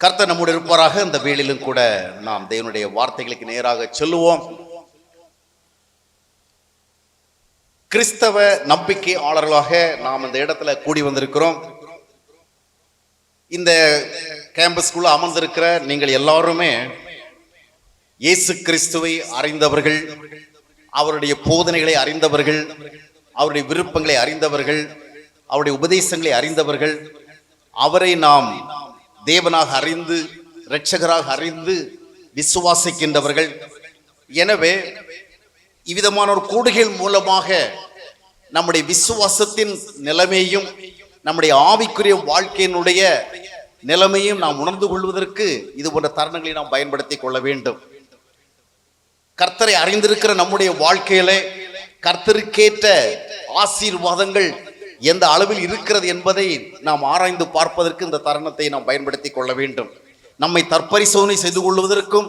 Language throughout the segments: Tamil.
கர்த்தர் நம்முடைய இருப்பாராக. இந்த வேளையிலும் கூட நாம் தேவனுடைய வார்த்தைகளுக்கு நேராக சொல்லுவோம். கிறிஸ்தவ நம்பிக்கையாளர்களாக நாம் இந்த இடத்துல கூடி வந்திருக்கிறோம். இந்த கேம்பஸ்குள்ள அமர்ந்திருக்கிற நீங்கள் எல்லாருமே இயேசு கிறிஸ்துவை அறிந்தவர்கள், அவருடைய போதனைகளை அறிந்தவர்கள், அவருடைய விருப்பங்களை அறிந்தவர்கள், அவருடைய உபதேசங்களை அறிந்தவர்கள், அவரை நாம் தேவனாக அறிந்து இரட்சகராக அறிந்து விசுவாசிக்கின்றவர்கள். எனவே இவ்விதமான ஒரு கூடுகைகள் மூலமாக நம்முடைய விசுவாசத்தின் நிலைமையும் நம்முடைய ஆவிக்குரிய வாழ்க்கையினுடைய நிலைமையும் நாம் உணர்ந்து கொள்வதற்கு இது போன்ற தருணங்களை நாம் பயன்படுத்தி கொள்ள வேண்டும். கர்த்தரை அறிந்திருக்கிற நம்முடைய வாழ்க்கையில கர்த்தருக்கேற்ற ஆசீர்வாதங்கள் எந்த அளவில் இருக்கிறது என்பதை நாம் ஆராய்ந்து பார்ப்பதற்கு இந்த தருணத்தை நாம் பயன்படுத்தி கொள்ள வேண்டும். நம்மை தற்பரிசோதனை செய்து கொள்வதற்கும்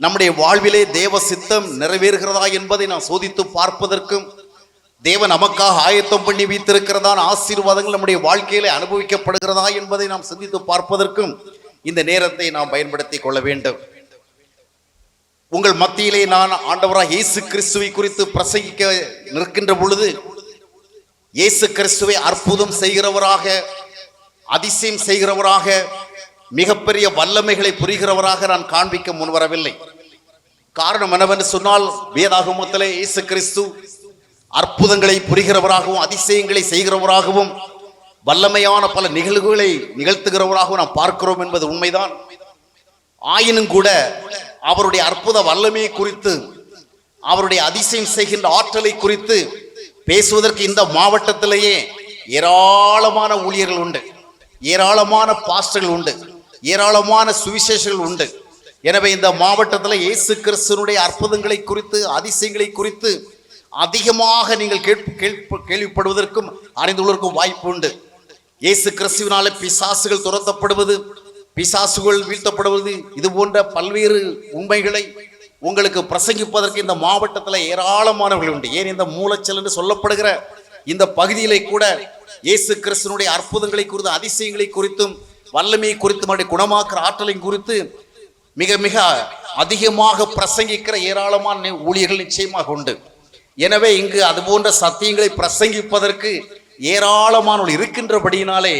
நம்முடைய வாழ்விலே தேவ சித்தம் நிறைவேறுகிறதா என்பதை நாம் சோதித்து பார்ப்பதற்கும் தேவன் நமக்காக ஆயத்தம் பண்ணி வைத்திருக்கிறதான ஆசீர்வாதங்கள் நம்முடைய வாழ்க்கையிலே அனுபவிக்கப்படுகிறதா என்பதை நாம் சிந்தித்து பார்ப்பதற்கும் இந்த நேரத்தை நாம் பயன்படுத்தி கொள்ள வேண்டும். உங்கள் மத்தியிலே நான் ஆண்டவராக இயேசு கிறிஸ்துவை குறித்து பிரசங்கிக்க நிற்கின்ற பொழுது இயேசு கிறிஸ்துவை அற்புதம் செய்கிறவராக, அதிசயம் செய்கிறவராக, மிகப்பெரிய வல்லமைகளை புரிகிறவராக நான் காண்பிக்க முன்வரவில்லை. காரணம் என்னவென்று சொன்னால், வேதாகமத்திலே இயேசு கிறிஸ்து அற்புதங்களை புரிகிறவராகவும் அதிசயங்களை செய்கிறவராகவும் வல்லமையான பல நிகழ்வுகளை நிகழ்த்துகிறவராகவும் நாம் பார்க்கிறோம் என்பது உண்மைதான். ஆயினும் கூட அவருடைய அற்புத வல்லமையை குறித்து, அவருடைய அதிசயம் செய்கின்ற ஆற்றலை குறித்து பேசுவதற்கு இந்த மாவட்டத்திலேயே ஏராளமான ஊழியர்கள் உண்டு, ஏராளமான பாஸ்டர்கள் உண்டு, ஏராளமான சுவிசேஷர்கள் உண்டு. எனவே இந்த மாவட்டத்தில் இயேசு கிறிஸ்துவினுடைய அற்புதங்களை குறித்து அதிசயங்களை குறித்து அதிகமாக நீங்கள் கேள்விப்படுவதற்கும் அறிந்து கொள்வதற்கும் வாய்ப்பு உண்டு. இயேசு கிறிஸ்துவினாலே பிசாசுகள் துரத்தப்படுவது, பிசாசுகள் வீழ்த்தப்படுவது, இது போன்ற பல்வேறு உண்மைகளை உங்களுக்கு பிரசங்கிப்பதற்கு இந்த மாவட்டத்தில் ஏராளமானவர்கள் உண்டு. ஏன் இந்த மூலச்சல் என்று சொல்லப்படுகிற இந்த பகுதியிலே கூட இயேசு கிறிஸ்துவினுடைய அற்புதங்களை குறித்து அதிசயங்களை குறித்தும் வல்லமையை குறித்தும் அவருடைய குணமாக்குற ஆற்றலை குறித்து மிக மிக அதிகமாக பிரசங்கிக்கிற ஏராளமான ஊழியர்கள் நிச்சயமாக உண்டு. எனவே இங்கு அது போன்ற சத்தியங்களை பிரசங்கிப்பதற்கு ஏராளமானவர்கள் இருக்கின்றபடியினாலே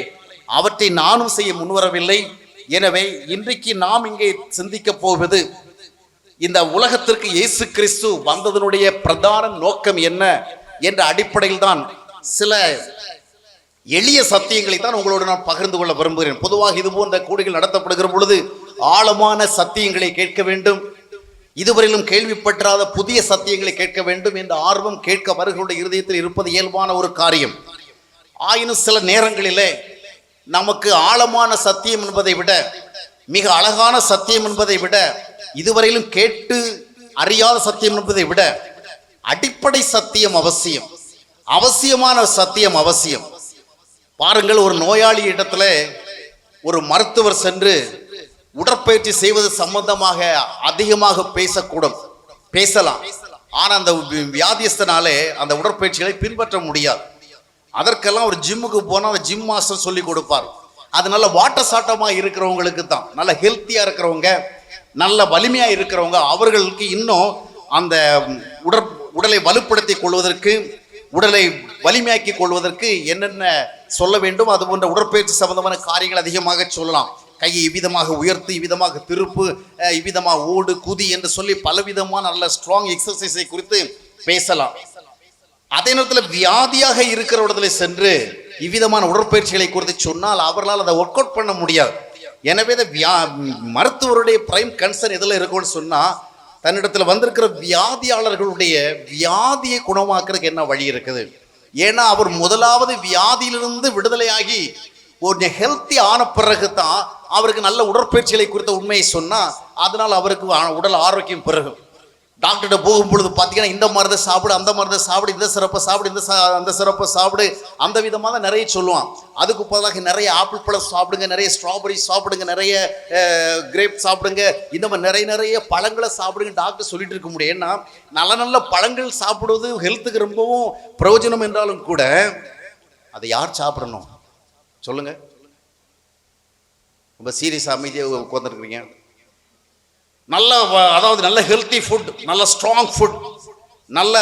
அவற்றை நானும் செய்ய முன்வரவில்லை. எனவே இன்றைக்கு நாம் இங்கே சிந்திக்க போவது, இந்த உலகத்திற்கு இயேசு கிறிஸ்து வந்ததனுடைய பிரதான நோக்கம் என்ன என்ற அடிப்படையில் தான் சில எளிய சத்தியங்களை தான் உங்களோடு நான் பகிர்ந்து கொள்ள விரும்புகிறேன். பொதுவாக இது போன்ற கூடுகள் நடத்தப்படுகிற பொழுது ஆழமான சத்தியங்களை கேட்க வேண்டும், இதுவரையிலும் கேள்விப்பட்டாத புதிய சத்தியங்களை கேட்க வேண்டும் என்ற ஆர்வம் கேட்க வருகளுடைய இருதயத்தில் இருப்பது இயல்பான ஒரு காரியம். ஆயினும் சில நேரங்களிலே நமக்கு ஆழமான சத்தியம் என்பதை விட, மிக அழகான சத்தியம் என்பதை விட, இதுவரையிலும் கேட்டு அறியாத சத்தியம் என்பதை விட அடிப்படை சத்தியம் அவசியம், அவசியமான சத்தியம் அவசியம். பாருங்கள், ஒரு நோயாளி இடத்துல ஒரு மருத்துவர் சென்று உடற்பயிற்சி செய்வது சம்பந்தமாக அதிகமாக பேசலாம். ஆனா அந்த வியாதியஸ்தனாலே அந்த உடற்பயிற்சிகளை பின்பற்ற முடியாது. அதற்கெல்லாம் ஒரு ஜிம்முக்கு போனால் அந்த ஜிம் மாஸ்டர் சொல்லி கொடுப்பார். அது நல்ல வாட்ட சாட்டமாக இருக்கிறவங்களுக்கு தான், நல்ல ஹெல்த்தியா இருக்கிறவங்க, நல்ல வலிமையா இருக்கிறவங்க, அவர்களுக்கு இன்னும் அந்த உடலை வலுப்படுத்தி கொள்வதற்கு, உடலை வலிமையாக்கி கொள்வதற்கு என்னென்ன சொல்ல வேண்டும் அது போன்ற உடற்பயிற்சி சம்பந்தமான காரியங்கள் அதிகமாக சொல்லலாம். கையை இவ்விதமாக உயர்த்து, இவ்விதமாக திருப்பு, இவ்விதமாக ஓடு, குதி என்று சொல்லி பலவிதமான நல்ல ஸ்ட்ராங் எக்ஸசைஸை குறித்து பேசலாம். அதே நேரத்தில் வியாதியாக இருக்கிற இடத்துல சென்று இவ்விதமான உடற்பயிற்சிகளை குறித்து சொன்னால் அவர்களால் அதை ஒர்க் அவுட் பண்ண முடியாது. எனவே மருத்துவருடைய பிரைம் கன்சர்ன் எதில் இருக்கும்னு சொன்னா, தன்னிடத்துல வந்திருக்கிற வியாதியாளர்களுடைய வியாதியை குணமாக்குறதுக்கு என்ன வழி இருக்குது. ஏன்னா அவர் முதலாவது வியாதியிலிருந்து விடுதலையாகி ஒரு ஹெல்த்தி ஆன பிறகு தான் அவருக்கு நல்ல உடற்பயிற்சிகளை குறித்த உண்மையை சொன்னா அதனால் அவருக்கு உடல் ஆரோக்கியம் பெருகும். டாக்டர்கிட்ட போகும்பொழுது பார்த்தீங்கன்னா இந்த மருந்தை சாப்பிடு, அந்த மருந்தை சாப்பிடு, இந்த சிறப்பை சாப்பிடு, அந்த சிறப்பை சாப்பிடு, அந்த விதமாக தான் நிறைய சொல்லுவான். அதுக்கு பதிலாக நிறைய ஆப்பிள் பழம் சாப்பிடுங்க, நிறைய ஸ்ட்ராபெரி சாப்பிடுங்க, நிறைய கிரேப் சாப்பிடுங்க, இந்த மாதிரி நிறைய பழங்களை சாப்பிடுங்க டாக்டர் சொல்லிட்டு இருக்க முடியும். ஏன்னா நல்ல நல்ல பழங்கள் சாப்பிடுவது ஹெல்த்துக்கு ரொம்பவும் பிரயோஜனம் என்றாலும் கூட அதை யார் சாப்பிடணும் சொல்லுங்க? ரொம்ப சீரியஸ் அமைதியாக உட்காந்துருக்குறீங்க. நல்ல அதாவது நல்ல ஹெல்த்தி ஃபுட், நல்ல ஸ்ட்ராங் ஃபுட், நல்ல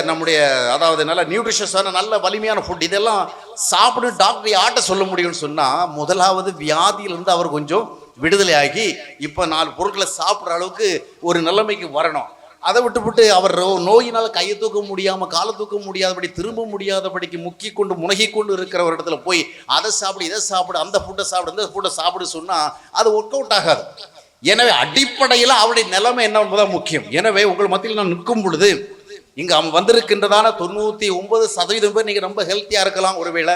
நம்முடைய அதாவது நல்ல நியூட்ரிஷியஸான நல்ல வலிமையான ஃபுட், இதெல்லாம் சாப்பிடு டாக்டர் யார்கிட்ட சொல்ல முடியும்னு சொன்னால், முதலாவது வியாதியிலிருந்து அவர் கொஞ்சம் விடுதலை ஆகி இப்போ 4 பொருட்களை சாப்பிட்ற அளவுக்கு ஒரு நிலைமைக்கு வரணும். அதை விட்டு அவர் நோயினால் கையை தூக்க முடியாமல் காலை தூக்க முடியாதபடி திரும்ப முடியாதபடிக்கு முனகி கொண்டு இருக்கிற ஒரு இடத்துல போய் அதை சாப்பிடு இதை சாப்பிடு அந்த ஃபுட்டை சாப்பிடு இந்த ஃபுட்டை சாப்பிடு சொன்னால் அது ஒர்க் அவுட் ஆகாது. எனவே அடிப்படையில் அவருடைய நிலைமை என்ன என்பதுதான் முக்கியம். எனவே உங்கள் மத்தியில் நான் நிற்கும் பொழுது இங்கே அவன் வந்திருக்கின்றதான 99% பேர் நீங்கள் ரொம்ப ஹெல்த்தியாக இருக்கலாம், ஒருவேளை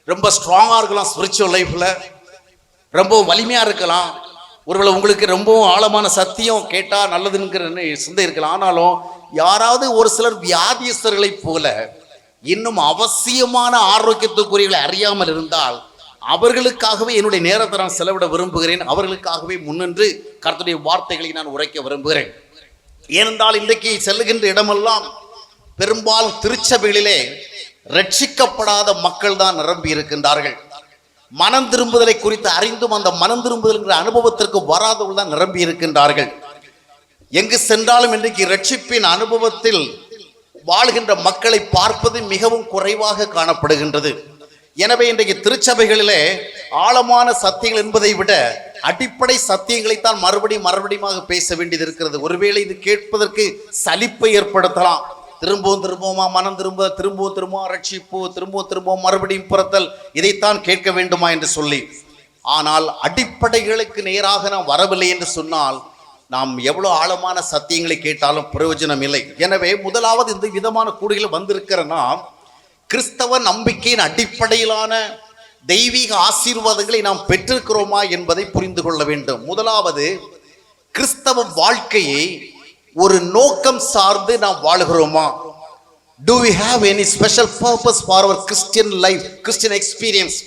ரொம்ப ஸ்ட்ராங்காக இருக்கலாம், ஸ்பிரிச்சுவல் லைஃப்பில் ரொம்ப வலிமையாக இருக்கலாம், ஒருவேளை உங்களுக்கு ரொம்பவும் ஆழமான சத்தியம் கேட்டால் நல்லதுங்கிற சிந்தை இருக்கலாம். ஆனாலும் யாராவது ஒரு சிலர் வியாதியஸ்தர்களைப் போல இன்னும் அவசியமான ஆரோக்கியத்துக்குரியவர்களை அறியாமல் இருந்தால் அவர்களுக்காகவே என்னுடைய நேரத்தை நான் செலவிட விரும்புகிறேன். அவர்களுக்காகவே முன்னின்று கர்த்தருடைய வார்த்தைகளை நான் உரைக்க விரும்புகிறேன். ஏனென்றால் இன்றைக்கு செல்லுகின்ற இடமெல்லாம் பெரும்பாலும் திருச்சபைகளிலே ரட்சிக்கப்படாத மக்கள் தான் நிரம்பி இருக்கின்றார்கள். மனம் திரும்புதலை குறித்து அறிந்தும் அந்த மனம் திரும்புதல் அனுபவத்திற்கு வராதவர்கள் தான் நிரம்பி இருக்கின்றார்கள். எங்கு சென்றாலும் இன்றைக்கு ரட்சிப்பின் அனுபவத்தில் வாழ்கின்ற மக்களை பார்ப்பது மிகவும் குறைவாக காணப்படுகின்றது. எனவே இன்றைக்கு திருச்சபைகளிலே ஆழமான சத்தியங்கள் என்பதை விட அடிப்படை சத்தியங்களைத்தான் மறுபடியும் பேச வேண்டியது இருக்கிறது. ஒருவேளை இது கேட்பதற்கு சலிப்பை ஏற்படுத்தலாம். திரும்பவுமா மனம் திரும்பவும் ரட்சிப்பு, திரும்பவும் மறுபடியும் பிறத்தல், இதைத்தான் கேட்க வேண்டுமா என்று சொல்லி. ஆனால் அடிப்படைகளுக்கு நேராக நாம் வரவில்லை என்று சொன்னால் நாம் எவ்வளவு ஆழமான சத்தியங்களை கேட்டாலும் பிரயோஜனம் இல்லை. எனவே முதலாவது இந்த விதமான கூடுகள் வந்திருக்கிற நாம் கிறிஸ்தவ நம்பிக்கையின் அடிப்படையிலான தெய்வீக ஆசீர்வாதங்களை நாம் பெற்றிருக்கிறோமா என்பதை புரிந்து கொள்ள வேண்டும். முதலாவது, கிறிஸ்தவ வாழ்க்கையை ஒரு நோக்கம் சார்ந்து நாம் வாழுகிறோமா? Do we have any special purpose for our Christian life, Christian experience?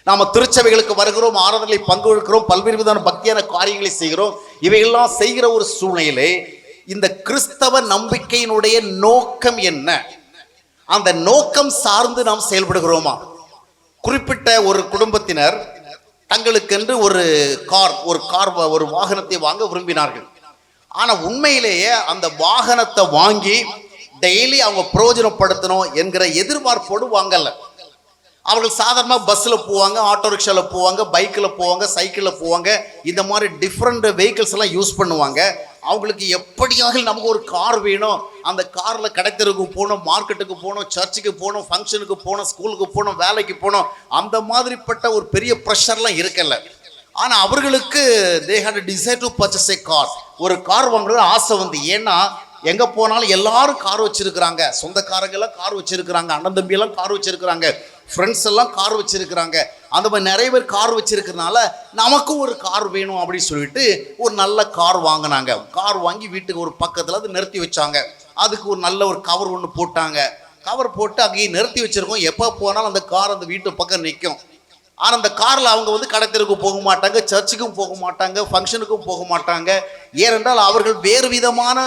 நாம திருச்சபைகளுக்கு வருகிறோம், ஆராதனைகளை பங்கு எடுக்கிறோம், பல்வேறு விதமான பக்தியான காரியங்களை செய்கிறோம். இவையெல்லாம் செய்கிற ஒரு சூழ்நிலையிலே இந்த கிறிஸ்தவ நம்பிக்கையினுடைய நோக்கம் என்ன? அந்த நோக்கம் சார்ந்து நாம் செயல்படுகிறோமா? குறிப்பிட்ட ஒரு குடும்பத்தினர் தங்களுக்கென்று ஒரு வாகனத்தை வாங்க விரும்பினார்கள். ஆனால் உண்மையிலேயே அந்த வாகனத்தை வாங்கி டெய்லி அவங்க பிரயோஜனப்படுத்தணும் என்கிற எதிர்பார்ப்போடு வாங்கல. அவர்கள் சாதாரணமாக பஸ்ஸில் போவாங்க, ஆட்டோ ரிக்ஷாவில் போவாங்க, பைக்கில் போவாங்க, சைக்கிளில் போவாங்க, இந்த மாதிரி டிஃப்ரெண்ட் வெஹிக்கிள்ஸ் எல்லாம் யூஸ் பண்ணுவாங்க. அவங்களுக்கு எப்படியாக நமக்கு ஒரு கார் வேணும், அந்த காரில் கடைத்தெருக்கு போகணும், மார்க்கெட்டுக்கு போகணும், சர்ச்சுக்கு போகணும், ஃபங்க்ஷனுக்கு போகணும், ஸ்கூலுக்கு போகணும், வேலைக்கு போகணும், அந்த மாதிரிப்பட்ட ஒரு பெரிய ப்ரெஷர்லாம் இருக்கல. ஆனால் அவர்களுக்கு they had a desire to purchase a car. ஒரு கார் வாங்குறது ஆசை ஏன்னா எங்கே போனாலும் எல்லாரும் கார் வச்சிருக்கிறாங்க, சொந்தக்காரங்கெல்லாம் கார் வச்சிருக்கிறாங்க, அண்ணன் தம்பியெல்லாம் கார் வச்சிருக்கிறாங்க, ஃப்ரெண்ட்ஸ் எல்லாம் கார் வச்சிருக்கிறாங்க. அந்த மாதிரி நிறைய பேர் கார் வச்சிருக்கிறதுனால நமக்கும் ஒரு கார் வேணும் அப்படின்னு சொல்லிட்டு ஒரு நல்ல கார் வாங்கினாங்க. கார் வாங்கி வீட்டுக்கு ஒரு பக்கத்தில் அது நிறுத்தி வச்சாங்க. அதுக்கு ஒரு நல்ல ஒரு கவர் ஒன்று போட்டாங்க. கவர் போட்டு அங்கேயே நிறுத்தி வச்சிருக்கோம். எப்போ போனாலும் அந்த கார் அந்த வீட்டு பக்கம் நிற்கும். ஆனால் அந்த காரில் அவங்க கடைத்தெருக்கு போக மாட்டாங்க, சர்ச்சுக்கும் போக மாட்டாங்க, ஃபங்க்ஷனுக்கும் போக மாட்டாங்க. ஏனென்றால் அவர்கள் வேறு விதமான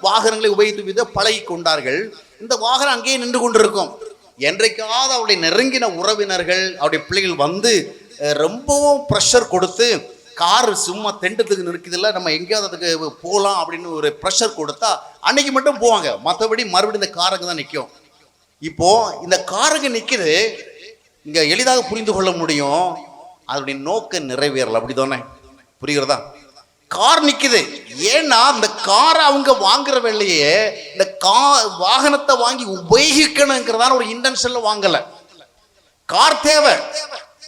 வாகனங்களை உபயோகித்து பழகி கொண்டார்கள். இந்த வாகனம் அங்கேயே நின்று கொண்டிருக்கும். என்றைக்காவது அவருடைய நெருங்கின உறவினர்கள் அவருடைய பிள்ளைகள் ரொம்பவும் ப்ரெஷர் கொடுத்து கார் சும்மா தெண்டத்துக்கு நிற்குதில்ல, நம்ம எங்கேயாவது அதுக்கு போகலாம் அப்படின்னு ஒரு ப்ரெஷர் கொடுத்தா அன்னைக்கு மட்டும் போவாங்க. மற்றபடி மறுபடியும் இந்த காரங்க தான் நிற்கும். இப்போது இந்த காரங்க நிற்கிது, இங்கே எளிதாக புரிந்து கொள்ள முடியும், அதனுடைய நோக்கம் நிறைவேறல. அப்படி தானே? புரிகிறதா? கார் நிற்குது, ஏன்னா இந்த காரை அவங்க வாங்குற வேலையே இந்த வாகனத்தை வாங்கி உபயோகிக்கணுங்கிறதான ஒரு இன்டென்ஷன்ல வாங்கல. கார் தேவை,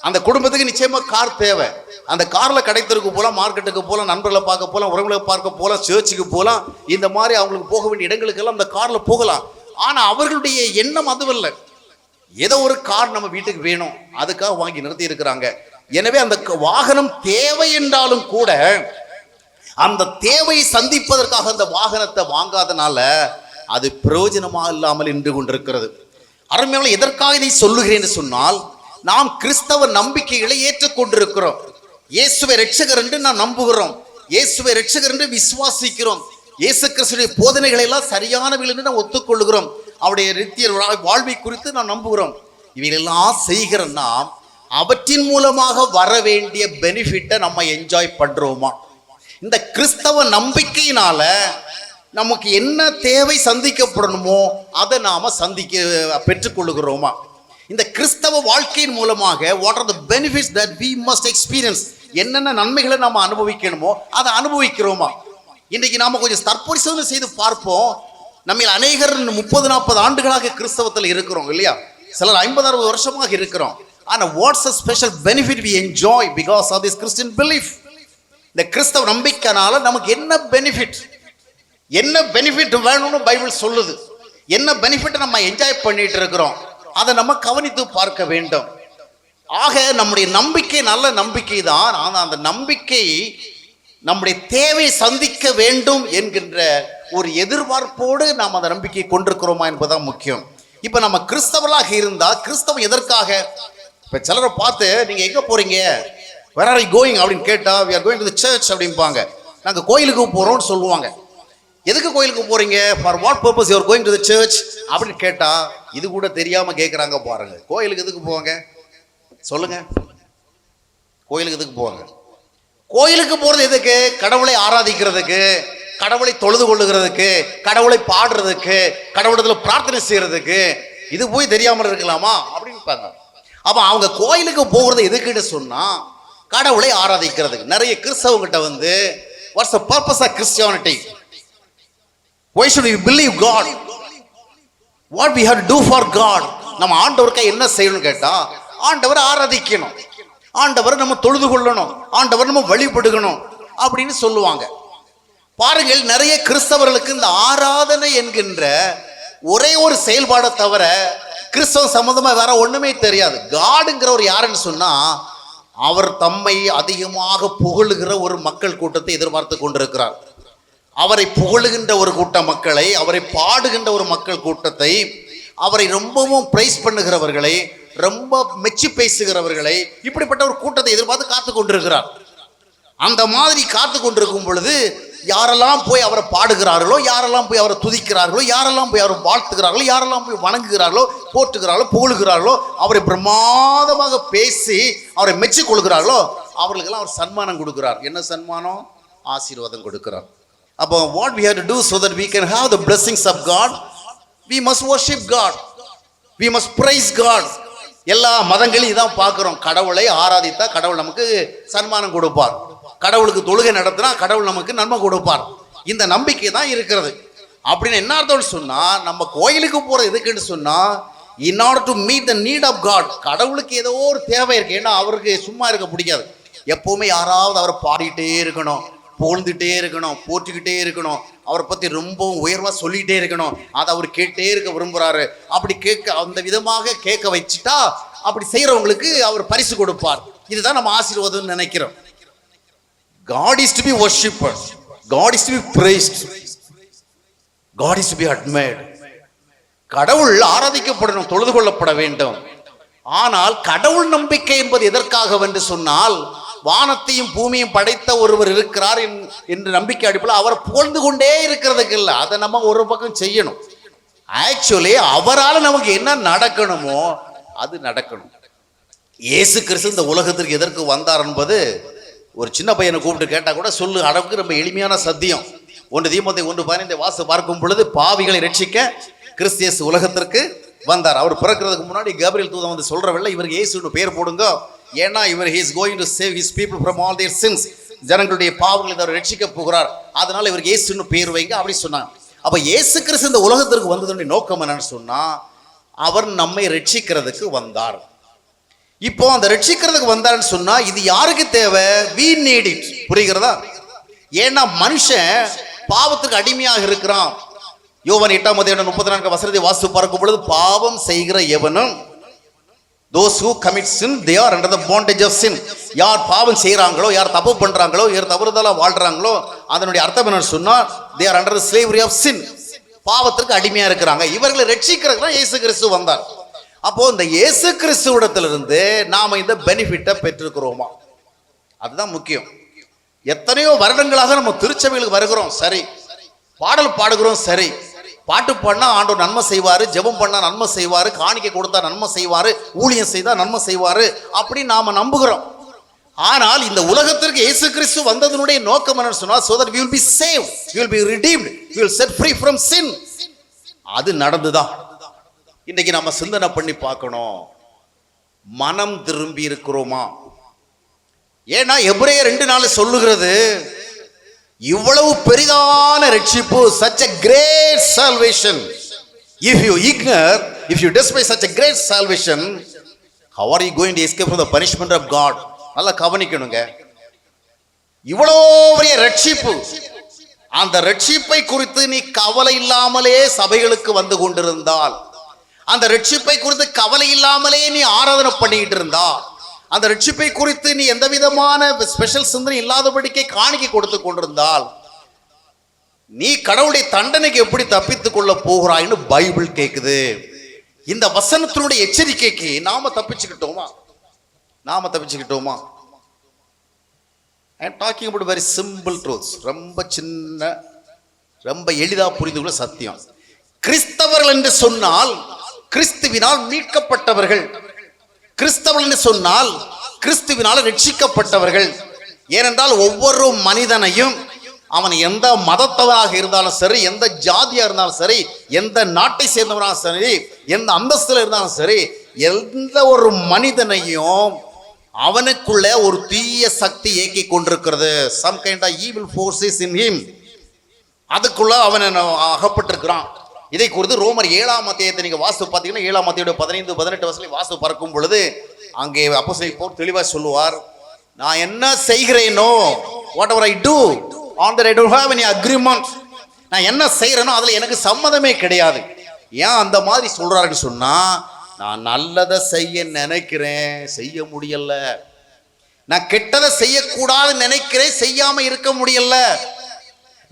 அந்த குடும்பத்துக்கு நிச்சயமா கார் தேவை. அந்த கார்ல கடைத்தெருக்கு போகலாம், மார்க்கெட்டுக்கு போகலாம், நண்பர்களை பார்க்க போகலாம், உறவுகளை பார்க்க போகலாம், சர்ச்சுக்கு போகலாம், இந்த மாதிரி அவங்களுக்கு போக வேண்டிய இடங்களுக்கெல்லாம் அந்த கார்ல போகலாம். ஆனா அவர்களுடைய எண்ணம் அதுவல்ல. ஏதோ ஒரு கார் நம்ம வீட்டுக்கு வேணும், அதுக்காக வாங்கி நிறுத்தி இருக்கிறாங்க. எனவே அந்த வாகனம் தேவை என்றாலும் கூட அந்த தேவையை சந்திப்பதற்காக அந்த வாகனத்தை வாங்காதனால அது பிரயோஜனமாக இல்லாமல் நின்று கொண்டிருக்கிறது. அருமையான, எதற்காக இதை சொல்லுகிறேன் என்று சொன்னால், நாம் கிறிஸ்தவ நம்பிக்கைகளை ஏற்றுக்கொண்டிருக்கிறோம். இயேசுவை இரட்சகர் என்று நாம் நம்புகிறோம், இயேசுவை இரட்சகர் என்று விசுவாசிக்கிறோம், இயேசு கிறிஸ்துவின் போதனைகளை எல்லாம் சரியானவை என்று நாம் ஒத்துக்கொள்கிறோம், அவருடைய நித்திய வாழ்வை குறித்து நாம் நம்புகிறோம். இவைகளெல்லாம் செய்கிற நாம் அவற்றின் மூலமாக வர வேண்டிய பெனிஃபிட்டை நம்ம என்ஜாய் பண்றோமா? இந்த கிறிஸ்தவ நம்பிக்கையினால நமக்கு என்ன தேவை சந்திக்கப்படணுமோ அதை நாம பெற்றுக்கொள்ளுகிறோமா? இந்த கிறிஸ்தவ வாழ்க்கையின் மூலமாக what are the benefits that we must experience, என்னென்ன நன்மைகளை நாம அனுபவிக்கணுமோ அதை அனுபவிக்கிறோமா? இன்னைக்கு நாம கொஞ்சம் தற்பரிசோதனை செய்து பார்ப்போம். நம்ம அநேகர் 30-40 ஆண்டுகளாக கிறிஸ்தவத்தில் இருக்கிறோம் இல்லையா? சிலர் 50-60 வருஷமாக இருக்கிறோம். ஆனா watts a special benefit we enjoy because of this Christian belief? இந்த கிறிஸ்தவ நம்பிக்கைனால நமக்கு என்ன பெனிஃபிட் வேணும்னு பைபிள் சொல்லுது. என்ன பெனிஃபிட் நம்ம என்ஜாய் பண்ணிட்டு இருக்கிறோம் அதை நம்ம கவனித்து பார்க்க வேண்டும். ஆக நம்முடைய நம்பிக்கை நல்ல நம்பிக்கை தான். ஆனால் அந்த நம்பிக்கை நம்முடைய தேவை சந்திக்க வேண்டும் என்கின்ற ஒரு எதிர்பார்ப்போடு நாம் அந்த நம்பிக்கையை கொண்டிருக்கிறோமா என்பதுதான் முக்கியம். இப்போ நம்ம கிறிஸ்தவர்களாக இருந்தால் கிறிஸ்தவம் எதற்காக? இப்போ சிலரை பார்த்து நீங்கள் எங்கே போறீங்க, where are you going அப்படின்னு கேட்டால் we are going to the church அப்படிம்பாங்க. நாங்கள் கோயிலுக்கு போகிறோம்னு சொல்லுவாங்க. எதுக்கு கோயிலுக்கு போறீங்க? For what purpose you are going to the search அப்படின்னு கேட்டா இது கூட தெரியாம கேட்குறாங்க பாருங்க. கோயிலுக்கு எதுக்கு போவாங்க சொல்லுங்க? கோயிலுக்கு எதுக்கு போவாங்க? கோயிலுக்கு போறது எதுக்கு? கடவுளை ஆராதிக்கிறதுக்கு, கடவுளை தொழுது கொள்ளுகிறதுக்கு, கடவுளை பாடுறதுக்கு, கடவுளத்துல பிரார்த்தனை செய்யறதுக்கு. இது போய் தெரியாமல் இருக்கலாமா அப்படின்னு. அப்ப அவங்க கோயிலுக்கு போகிறது எதுக்குன்னு சொன்னா கடவுளை ஆராதிக்கிறதுக்கு. நிறைய கிறிஸ்தவங்கிட்ட வந்து what's the purpose of Christianity? Why should we believe God? What we have to do for God? நம்ம ஆண்டவருக்கு என்ன செய்யணும் கேட்டா ஆண்டவரை ஆராதிக்கணும், ஆண்டவரை நம்ம தொழுது கொள்ளணும், ஆண்டவரை நம்ம வழிபடுகணும் அப்படின்னு சொல்லுவாங்க. பாருங்கள், நிறைய கிறிஸ்தவர்களுக்கு இந்த ஆராதனை என்கின்ற ஒரே ஒரு செயல்பாடை தவிர கிறிஸ்தவ சம்பந்தமா வேற ஒண்ணுமே தெரியாது. காடுங்கிறவர் யாருன்னு சொன்னா அவர் தம்மை அதிகமாக புகழுகிற ஒரு மக்கள் கூட்டத்தை எதிர்பார்த்து கொண்டிருக்கிறார். அவரை புகழுகின்ற ஒரு கூட்ட மக்களை, அவரை பாடுகின்ற ஒரு மக்கள் கூட்டத்தை, அவரை ரொம்பவும் பிரைஸ் பண்ணுகிறவர்களை, ரொம்ப மெச்சி பேசுகிறவர்களை, இப்படிப்பட்ட ஒரு கூட்டத்தை எதிர்பார்த்து காத்து கொண்டிருக்கிறார். அந்த மாதிரி காத்து கொண்டிருக்கும் பொழுது யாரெல்லாம் போய் அவரை பாடுகிறார்களோ, யாரெல்லாம் போய் அவரை துதிக்கிறார்களோ, யாரெல்லாம் போய் அவரை வாழ்த்துகிறார்களோ, யாரெல்லாம் போய் வணங்குகிறார்களோ, போற்றுகிறார்களோ, புகழுகிறார்களோ, அவரை பிரமாதமாக பேசி அவரை மெச்சிக் கொள்கிறார்களோ அவர்களுக்கெல்லாம் அவர் சன்மானம் கொடுக்கிறார். என்ன சன்மானம்? ஆசீர்வாதம் கொடுக்கிறார். அப்போ what we have to do so that we can have the blessings of God, we must worship God, we must praise God. எல்லா மதங்களையும் இதான் பார்க்கிறோம். கடவுளை ஆராதித்தா கடவுள் நமக்கு சன்மானம் கொடுப்பார், கடவுளுக்கு தொழுகை நடத்தினா கடவுள் நமக்கு நன்மை கொடுப்பார். இந்த நம்பிக்கை தான் இருக்கிறது. அப்படின்னு என்ன அர்த்தம்னு சொன்னா நம்ம கோயிலுக்கு போறது எதுக்குன்னு சொன்னா in order to meet the need of God. கடவுளுக்கு ஏதோ ஒரு தேவை இருக்கு. ஏன்னா அவருக்கு சும்மா இருக்க பிடிக்காது. எப்பவுமே யாராவது அவரை பாடிட்டே இருக்கணும், புகழ்ந்துட்டே இருக்கணும், போற்றிக்கிட்டே இருக்கணும், அவரை பற்றி ரொம்பவும் உயர்வாக சொல்லிகிட்டே இருக்கணும். அதை அவர் கேட்டே இருக்க விரும்புகிறாரு. அப்படி அந்த விதமாக கேட்க வச்சுட்டா அப்படி செய்கிறவங்களுக்கு அவர் பரிசு கொடுப்பார். இதுதான் நம்ம ஆசீர்வாதம்னு நினைக்கிறோம். God is to be worshipped, God is to be praised, God is to be admired. கடவுள் ஆராதிக்கப்படணும், தொழுது கொள்ளப்பட வேண்டும். ஆனால் கடவுள் நம்பிக்கை என்பது எதற்காக என்று சொன்னால் வானத்தையும் பூமியும் படைத்த ஒருவர் இருக்கிறார் என்று நம்பிக்கை அடிப்படையில் அவரை புகழ்ந்து கொண்டே இருக்கிறதுக்கு இல்லை. அதை நம்ம ஒரு பக்கம் செய்யணும். ஆக்சுவலி அவரால் நமக்கு என்ன நடக்கணுமோ அது நடக்கணும். இயேசு கிறிஸ்து இந்த உலகத்திற்கு எதற்கு வந்தார் என்பது ஒரு சின்ன பையனை கூப்பிட்டு கேட்டா கூட சொல்லு அளவுக்கு ரொம்ப எளிமையான சத்தியம். 1 தீமோத்தேயு 1:15 வாச பார்க்கும் பொழுது பாவிகளை ரட்சிக்க கிறிஸ்து இயேசு உலகத்திற்கு வந்தார். அவர் பிறக்கிறதுக்கு முன்னாடி கேப்ரியல் தூதன் வந்து சொல்றவில்லை இவருக்கு இயேசுன்னு பேர் போடுங்க, ஏன்னா இவர் he is going to save his people from all their sins, ஜனங்களுடைய பாவங்களை அவர் ரட்சிக்க போகிறார், அதனால இவருக்கு இயேசுன்னு பேர் வைங்க அப்படி சொன்னாங்க. அப்ப இயேசு கிறிஸ்து இந்த உலகத்திற்கு வந்ததுடைய நோக்கம் என்னன்னு சொன்னா அவர் நம்மை ரட்சிக்கிறதுக்கு வந்தார். இப்போ அந்த ரட்சிக்கிறதுக்கு வந்தாருன்னு சொன்னா இது யாருக்கு தேவை? we need it. புரிகிறதா? ஏன்னா மனுஷன் பாவத்துக்கு அடிமையாக இருக்கிறான். யோவான் 8:34 வாசித்து பார்க்கும் பொழுது பாவம் செய்கிற எவனும் those who commit sin they are under the bondage of sin. யார் பாவம் செய்றாங்களோ, யார் தப்பு பண்றாங்களோ, யார் தவறுதலா வாழ்றாங்களோ அதனுடைய அர்த்தம் என்னன்னு சொன்னா they are under the slavery of sin. பாவத்திற்கு அடிமையா இருக்கிறாங்க. இவர்களை ரட்சிக்கிறதுக்கு தான் இயேசு கிறிஸ்து வந்தார். அப்போ இந்த இயேசு கிறிஸ்துவிடத்திலிருந்து நாம இந்த பெனிஃபிட்டை பெற்றிருக்கிறோமா? அதுதான் முக்கியம். எத்தனையோ வருடங்களாக நம்ம திருச்சபைகளுக்கு வருகிறோம், சரி, பாடல் பாடுகிறோம், சரி, பாட்டு பாடினா ஆண்டவர் நன்மை செய்வாரு, ஜெபம் பண்ணா நன்மை செய்வாரு, காணிக்கை கொடுத்தா நன்மை செய்வாரு, ஊழியம் செய்தா நன்மை செய்வாரு அப்படின்னு நாம நம்புகிறோம். ஆனால் இந்த உலகத்திற்கு இயேசு கிறிஸ்து வந்ததனுடைய நோக்கம் என்னன்னு சொன்னா, so that we will be saved, we will be redeemed, we will set free from sin. அது நடந்துதான். இன்னைக்கு நம்ம சிந்தனை பண்ணி பார்க்கணும், மனம் திரும்பி இருக்கிறோமா? ஏன்னா எபிரேயர் 2:4 சொல்லுகிறது, இவ்வளவு பெரிதான ரட்சிப்பு, such a great salvation, if you ignore, if you despise such a great salvation, how are you going to escape from the punishment of God? நல்லா கவனிக்கணுங்க. இவ்வளோ பெரிய ரட்சிப்பு, அந்த ரட்சிப்பை குறித்து நீ கவலை இல்லாமலே சபைகளுக்கு வந்து கொண்டிருந்தால், அந்த ரட்சிப்பை குறித்து கவலை இல்லாமலே நீ ஆராதனை பண்ணிட்டு இருந்தா, அந்த ரட்சிப்பை குறித்து நீ எந்த விதமான ஸ்பெஷல் சிந்தனை இல்லாதபடிக்கே காணிக்கை கொடுத்து கொண்டிருந்தால், நீ கடவுளுடைய தண்டனைக்கு எப்படி தப்பித்துக் கொள்ள போகிறாய்னு பைபிள் கேட்குது. இந்த வசனத்தினுடைய எச்சரிக்கைக்கு நாம தப்பிச்சுக்கிட்டோமா? I am talking about very simple truths. ரொம்ப சின்ன, ரொம்ப எளிதா புரிந்து கொள்ள சத்தியம். கிறிஸ்தவர்கள் என்று சொன்னால் கிறிஸ்துவினால் மீட்கப்பட்டவர்கள், கிறிஸ்தவர்கள் என்று சொன்னால் கிறிஸ்துவினால் ரட்சிக்கப்பட்டவர்கள். ஏனென்றால் ஒவ்வொரு மனிதனையும் அவன் எந்த மதத்தவராக இருந்தாலும் சரி, எந்த ஜாதியா இருந்தாலும் சரி, எந்த நாட்டை சேர்ந்தவராக சரி, எந்த அந்தஸ்துல இருந்தாலும் சரி, எந்த ஒரு மனிதனையும் அவனுக்குள்ள ஒரு தீய சக்தி இயக்கி கொண்டிருக்கிறது. some kind of evil forces in him. அதுக்குள்ள அவன் அகப்பட்டிருக்கிறான். இதை குறித்து ரோமர் 7ஆம் அத்தியாயத்தை நீங்க வாசித்து பார்த்தீங்கன்னா, 7ஆம் அத்தியாயோட 15-18 வசனங்களை வாசித்து பார்க்கும் பொழுது அங்கே அப்போஸ்தலன் பவுல் தெளிவா சொல்லுவார், நான் என்ன செய்கிறேனோ, whatever I do on that I don't have any agreement, நான் என்ன செய்யறேனோ அதுல எனக்கு சம்மதமே கிடையாது. ஏன் அந்த மாதிரி சொல்றாருன்னு சொன்னா, நான் நல்லதை செய்ய நினைக்கிறேன், செய்ய முடியல. நான் கெட்டதை செய்யக்கூடாது நினைக்கிறேன், செய்யாம இருக்க முடியல.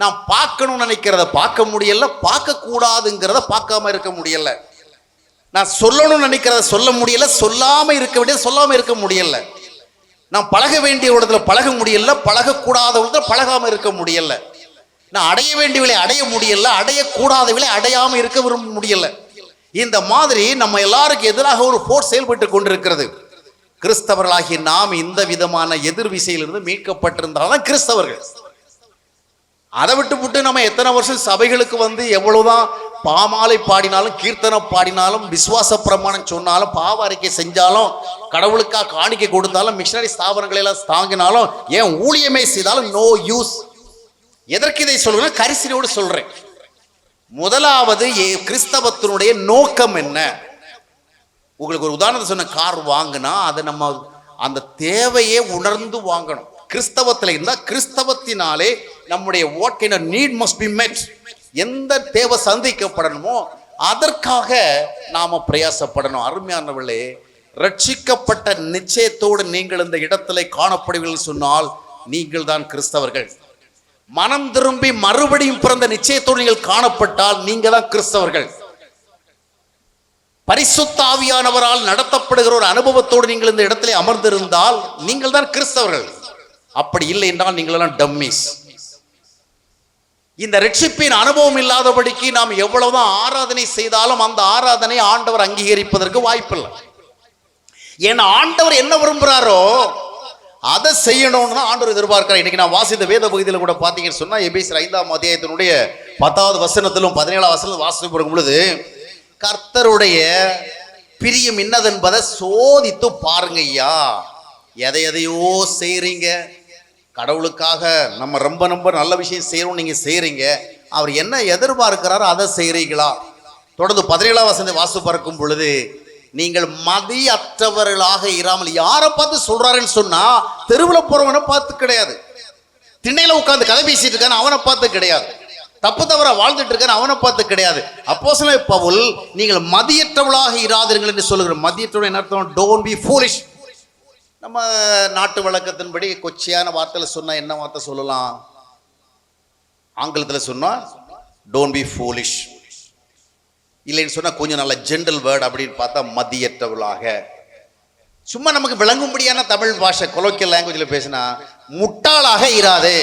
நான் பார்க்கணும்னு நினைக்கிறத பார்க்க முடியல, பார்க்க கூடாதுங்கிறத பார்க்காம இருக்க முடியல. நான் சொல்லணும்னு நினைக்கிறத சொல்ல முடியல, சொல்லாம இருக்க வேண்டியது சொல்லாம இருக்க முடியல. நான் பழக வேண்டிய இடத்துல பழக முடியல, பழகக்கூடாத இடத்துல பழகாம இருக்க முடியல. நான் அடைய வேண்டியவளை அடைய முடியல, அடையக்கூடாதவளை அடையாம இருக்க விரும்ப முடியல. இந்த மாதிரி நம்ம எல்லாருக்கும் எதிராக ஒரு போர் செயல்பட்டு கொண்டிருக்கிறது. கிறிஸ்தவர்களாகிய நாம் இந்த விதமான எதிர் விசையிலிருந்து மீட்கப்பட்டிருந்தால்தான் கிறிஸ்தவர்கள். அதை விட்டு நம்ம எத்தனை வருஷம் சபைகளுக்கு வந்து எவ்வளவுதான் பாமாலை பாடினாலும், கீர்த்தனை பாடினாலும், விசுவாச பிரமாணம் சொன்னாலும், பாவ அறிக்கை செஞ்சாலும், கடவுளுக்காக காணிக்கை கொடுத்தாலும், மிஷனரி ஸ்தாபனங்களை எல்லாம் தாங்கினாலும், ஏன் ஊழியமே செய்தாலும் நோ யூஸ். எதற்கு இதை சொல்றேன்? கரிசனையோடு சொல்றேன். முதலாவது கிறிஸ்தவத்தினுடைய நோக்கம் என்ன? உங்களுக்கு ஒரு உதாரணத்தை சொன்ன, கார் வாங்கினா அதை நம்ம அந்த தேவையே உணர்ந்து வாங்கணும். கிறிஸ்தவத்தில் இருந்தால் கிறிஸ்தவத்தினாலே நம்முடைய what kind of need must be met. எந்த தேவை சந்திக்கப்படணுமோ அதற்காக நாம பிரயாசப்படணும். அருமையானவர்களே, ரட்சிக்கப்பட்ட நிச்சயத்தோடு நீங்கள் இந்த இடத்துல காணப்படுவீர்கள் சொன்னால் நீங்கள் தான் கிறிஸ்தவர்கள். மனம் திரும்பி மறுபடியும் பிறந்த நிச்சயத்தோடு நீங்கள் காணப்பட்டால் நீங்க தான் கிறிஸ்தவர்கள். பரிசுத்த ஆவியானவரால் நடத்தப்படுகிற ஒரு அனுபவத்தோடு நீங்கள் இந்த இடத்திலே அமர்ந்திருந்தால் நீங்கள் தான் கிறிஸ்தவர்கள். அப்படி இல்லை என்றால் நீங்கள் எல்லாம் டம்மிஸ். இந்த ரட்சிப்பின் அனுபவம் இல்லாதபடிக்கு நாம் எவ்வளவுதான் ஆராதனை செய்தாலும் அந்த ஆராதனை ஆண்டவர் அங்கீகரிப்பதற்கு வாய்ப்பில்லை. ஏன்னா ஆண்டவர் என்ன விரும்புகிறாரோ அதை செய்யணும்னு தான் ஆண்டவர் எதிர்பார்க்கிறார். இன்னைக்கு நான் வாசித்த வேத பகுதியில் கூட பார்த்தீங்கன்னு சொன்னா, எபேசியர் 5ஆம் அத்தியாயத்தினுடைய 10வது வசனத்திலும் 17ஆம் வசனத்திலும் வாசித்து போடும் பொழுது, கர்த்தருடைய பிரியம் என்னதென்பதை சோதித்து பாருங்க ஐயா. எதையோ செய்றீங்க, கடவுளுக்காக நம்ம ரொம்ப நல்ல விஷயம் செய்யணும், நீங்க செய்றீங்க, அவர் என்ன எதிர்பார்க்கிறாரோ அதை செய்றீங்களா? தொடர்ந்து 17ஆம் வசனத்தை வாசித்து பார்க்கும் பொழுது, நீங்கள் மதியற்றவர்களாக இராமல், யாரை பார்த்து சொல்றாருன்னு சொன்னா, தெருவில் போறவனை பார்த்து கிடையாது, திண்ணையில உட்கார்ந்து கதை பேசிட்டு இருக்கான்னு அவனை பார்த்து கிடையாது, தப்பு தவறா வாழ்ந்துட்டு இருக்கான்னு அவனை பார்த்து கிடையாது. அப்போஸ்தலன் பவுல் நீங்கள் மதியற்றவர்களாக இராதீர்கள் என்று சொல்லுகிற, மதியற்றவர்கள் என்ன அர்த்தம்? Don't be foolish. நம்ம நாட்டு வழக்கத்தின்படி கொச்சையான வார்த்தையில சொன்னா என்ன வார்த்தை சொல்லலாம்? ஆங்கிலத்தில் சொன்னா டோன்ட் பி ஃபூலிஷ். இல்லைன்னு சொன்னா கொஞ்சம் நல்ல ஜென்ரல் வேர்ட் அப்படின்னு பார்த்தா மதியற்றவர்களாக. சும்மா நமக்கு விளங்கும்படியான தமிழ் பாஷை கொலோக்கியல் லாங்குவேஜ்ல பேசினா, முட்டாளாக இராதே,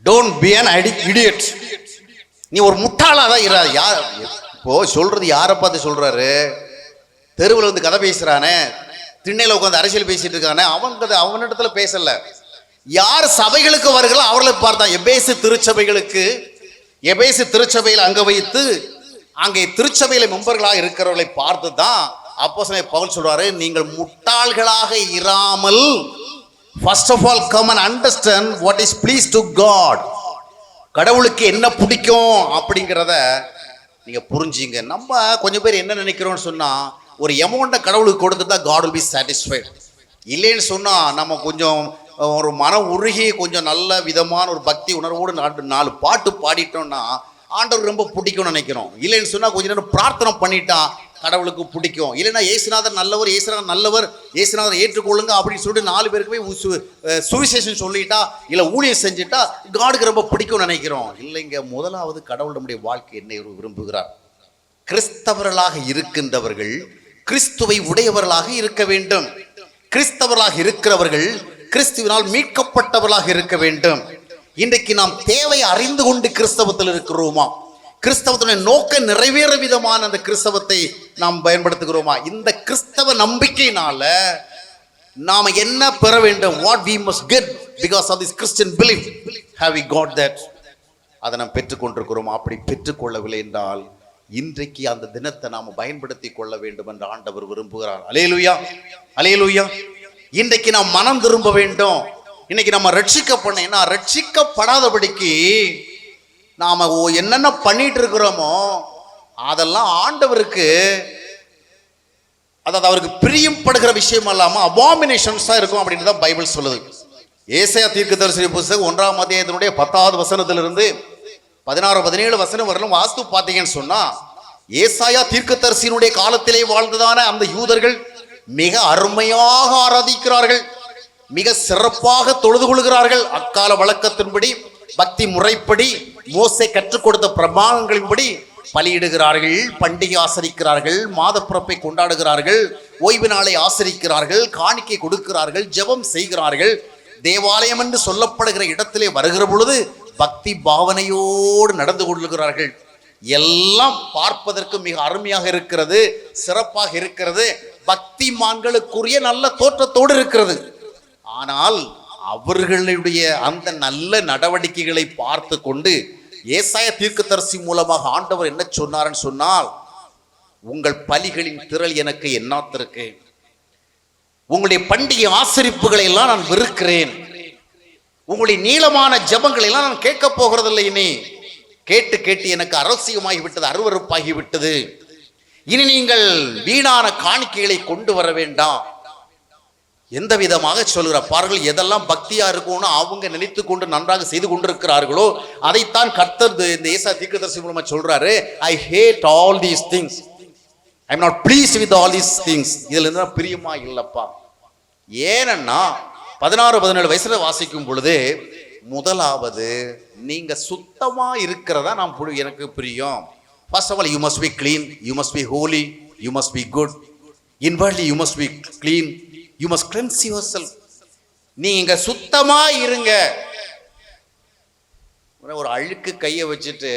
டோன்ட் பி an idiot. நீ ஒரு முட்டாளாதான் இரு. யார் இப்போ சொல்றது யாரை பார்த்து சொல்றாரு? தெருவில் வந்து கதை பேசுறானே, திண்ணையில உட்காந்து அரசியல் பேசிட்டு இருக்கானே, அவனிடத்துல பேசல. யார் சபைகளுக்கு வருகிறோ அவர்களை பார்த்தான். எபேசு திருச்சபையில் அங்க வைத்து அங்கே திருச்சபையில மெம்பர்களாக இருக்கிறவர்களை பார்த்து தான் அப்போஸ்தலன் பவுல் சொல்றாரு, நீங்கள் முட்டாள்களாக இராமல் first of all come and understand what is please to God. கடவுளுக்கு என்ன பிடிக்கும் அப்படிங்கிறத நீங்க புரிஞ்சுங்க. நம்ம கொஞ்சம் பேர் என்ன நினைக்கிறோம்னு சொன்னா, ஒரு அமௌண்ட்டை கடவுளுக்கு கொடுத்துட்டா காட் வில் பி சாட்டிஸ்ஃபைட். இல்லைன்னு சொன்னா நம்ம கொஞ்சம் ஒரு மனம் உருகி கொஞ்சம் நல்ல விதமான ஒரு பக்தி உணர்வோடு 4 பாட்டு பாடிட்டோம்னா ஆண்டவர் ரொம்ப பிடிக்கும்னு நினைக்கிறோம். இல்லைன்னு சொன்னா கொஞ்ச நேரம் பிரார்த்தனை பண்ணிட்டா கடவுளுக்கு பிடிக்கும். இல்லைன்னா ஏசுநாதர் நல்லவர், ஏசுநாதர் ஏற்றுக்கொள்ளுங்க அப்படின்னு சொல்லிட்டு 4 பேருக்கு போய் சுவிசேஷம் சொல்லிட்டா இல்லை ஊழியம் செஞ்சுட்டா காடுக்கு ரொம்ப பிடிக்கும்னு நினைக்கிறோம். இல்லைங்க, முதலாவது கடவுள் நம்முடைய வாழ்க்கை என்ன விரும்புகிறார்? கிறிஸ்தவர்களாக இருக்கின்றவர்கள் கிறிஸ்துவை உடையவர்களாக இருக்க வேண்டும். கிறிஸ்தவர்களாக இருக்கிறவர்கள் கிறிஸ்துவினால் மீட்கப்பட்டவர்களாக இருக்க வேண்டும். இன்றைக்கு நாம் தேவை அறிந்து கொண்டு கிறிஸ்தவத்தில் இருக்கிறோமா? கிறிஸ்தவத்துடைய நோக்க நிறைவேற விதமான அந்த கிறிஸ்தவத்தை நாம் பயன்படுத்துகிறோமா? இந்த கிறிஸ்தவ நம்பிக்கையினால நாம என்ன பெற வேண்டும்? what we must get because of this Christian belief, have we got that? அதை நாம் பெற்றுக்கொண்டிருக்கிறோம். அப்படி பெற்றுக்கொள்ளவில்லை என்றால் இன்றைக்கு அந்த தினத்தை நாம் பயன்படுத்தி கொள்ள வேண்டும் என்று ஆண்டவர் விரும்புகிறார். அல்லேலூயா, அல்லேலூயா. இன்றைக்கு நாம் மனம் திரும்ப வேண்டும். இன்னைக்கு நம்ம ரட்சிக்கப்படாதபடிக்கு நாம என்னென்ன பண்ணிட்டு இருக்கிறோமோ அதெல்லாம் ஆண்டவருக்கு, அதாவது அவருக்கு பிரியப்படுகிற விஷயம் இல்லாம அபாமினேஷன்ஸ் தான் இருக்கும் அப்படின்னு தான் பைபிள் சொல்லுது. ஏசாயா தீர்க்கதரிசி புத்தகம் 1ஆம் அத்தியாயத்தினுடைய 10வது வசனத்திலிருந்து 16, 17 வசனம் வரலும் வாஸ்து பார்த்தீங்கன்னு சொன்னா, ஏசாயா தீர்க்கதரிசியினுடைய காலத்திலே வாழ்ந்ததான அந்த யூதர்கள் மிக அருமையாக ஆராதிக்கிறார்கள், மிக சிறப்பாக தொழுது கொள்கிறார்கள். அக்கால வழக்கத்தின்படி, பக்தி முறைப்படி, மோசே கற்றுக் கொடுத்த பிரமாணங்களின்படி பலியிடுகிறார்கள், பண்டிகை ஆசரிக்கிறார்கள், மாத பிறப்பை கொண்டாடுகிறார்கள், ஓய்வு நாளை ஆசரிக்கிறார்கள், காணிக்கை கொடுக்கிறார்கள், ஜெபம் செய்கிறார்கள். தேவாலயம் என்று சொல்லப்படுகிற இடத்திலே வருகிற பொழுது பக்தி பாவனையோடு நடந்து கொள்கிறார்கள். எல்லாம் பார்ப்பதற்கு மிக அருமையாக இருக்கிறது, சிறப்பாக இருக்கிறது, பக்திமான்களுக்குரிய நல்ல தோற்றத்தோடு இருக்கிறது. ஆனால் அவர்களுடைய அந்த நல்ல நடவடிக்கைகளை பார்த்து கொண்டு ஏசாயா தீர்க்கதரிசி மூலமாக ஆண்டவர் என்ன சொன்னார்னு சொன்னால், உங்கள் பலிகளின் திரள் எனக்கு என்னாத்திருக்கு, உங்களுடைய பண்டிகை ஆசரிப்புகளை எல்லாம் நான் வெறுக்கிறேன், உங்களுடைய நீளமான ஜபங்களை எல்லாம் நான் கேட்க போகிறதில்லை, இனி கேட்டு கேட்டு எனக்கு அரசியமாகி விட்டது, அருவருப்பாகி விட்டது, இனி நீங்கள் வீணான காணிக்கைகளை கொண்டு வர வேண்டாம். எந்த விதமாக சொல்கிற பார்கள், எதெல்லாம் பக்தியா இருக்கும்னு அவங்க நினைத்து கொண்டு நன்றாக செய்து கொண்டிருக்கிறார்களோ அதைத்தான் கர்த்தர் இந்த ஏசாயா தீர்க்கதரிசி மூலமா சொல்றாரு, I hate all these things, I am not pleased with all these things. இதுல இருந்தா பிரியமா இல்லப்பா. ஏனன்னா 16, 17 வயசுல வாசிக்கும் பொழுது, முதலாவது நீங்க சுத்தமா இருக்கிறதா எனக்கு பிரியம். First of all, you must be clean, you must be holy, you must be good. Inwardly you must be clean, you must cleanse yourself. நீங்க சுத்தமா இருங்க. ஒரு அழுக்கு கையை வச்சுட்டு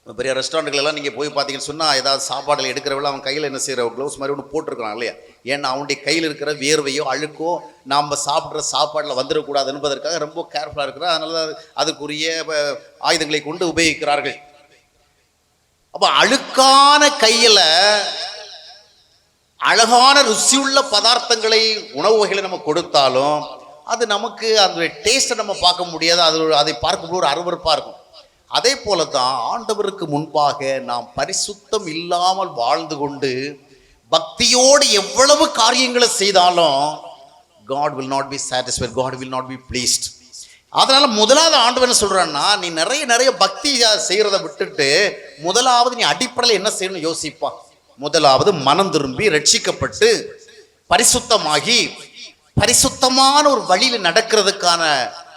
பெரிய ரெஸ்டாரண்ட்கள் எல்லாம் நீங்க போய் பார்த்தீங்கன்னு சொன்னா, ஏதாவது சாப்பாடுகள் எடுக்கிறவள அவன் கையில் என்ன செய்யற க்ளவுஸ் மாதிரி ஒன்று போட்டிருக்கிறான் இல்லையா? ஏன்னா அவனுடைய கையில் இருக்கிற வேர்வையோ அழுக்கோ நாம் சாப்பிட்ற சாப்பாட்டில் வந்துடக்கூடாது என்பதற்காக ரொம்ப கேர்ஃபுல்லாக இருக்கிறார். அதனால அதுக்குரிய ஆயுதங்களை கொண்டு உபயோகிக்கிறார்கள். அப்ப அழுக்கான கையில அழகான ருசியுள்ள பதார்த்தங்களை, உணவு வகைகளை நம்ம கொடுத்தாலும் அது நமக்கு அந்த டேஸ்ட்டை நம்ம பார்க்க முடியாது, அதை பார்க்கும்போது ஒரு அருவருப்பாக இருக்கும். அதே போல தான் ஆண்டவருக்கு முன்பாக நாம் பரிசுத்தம் இல்லாமல் வாழ்ந்து கொண்டு பக்தியோடு எவ்வளவு காரியங்களை செய்தாலும் God will not be satisfied, God will not be pleased. அதனால முதலாவது ஆண்டவர் என்ன சொல்றான்னா, நீ நிறைய பக்தி செய்யறதை விட்டுட்டு முதலாவது நீ அடிப்படையில் என்ன செய்யணும் யோசிப்பா. முதலாவது மனம் திரும்பி ரட்சிக்கப்பட்டு பரிசுத்தமாகி பரிசுத்தமான ஒரு வழியில நடக்கிறதுக்கான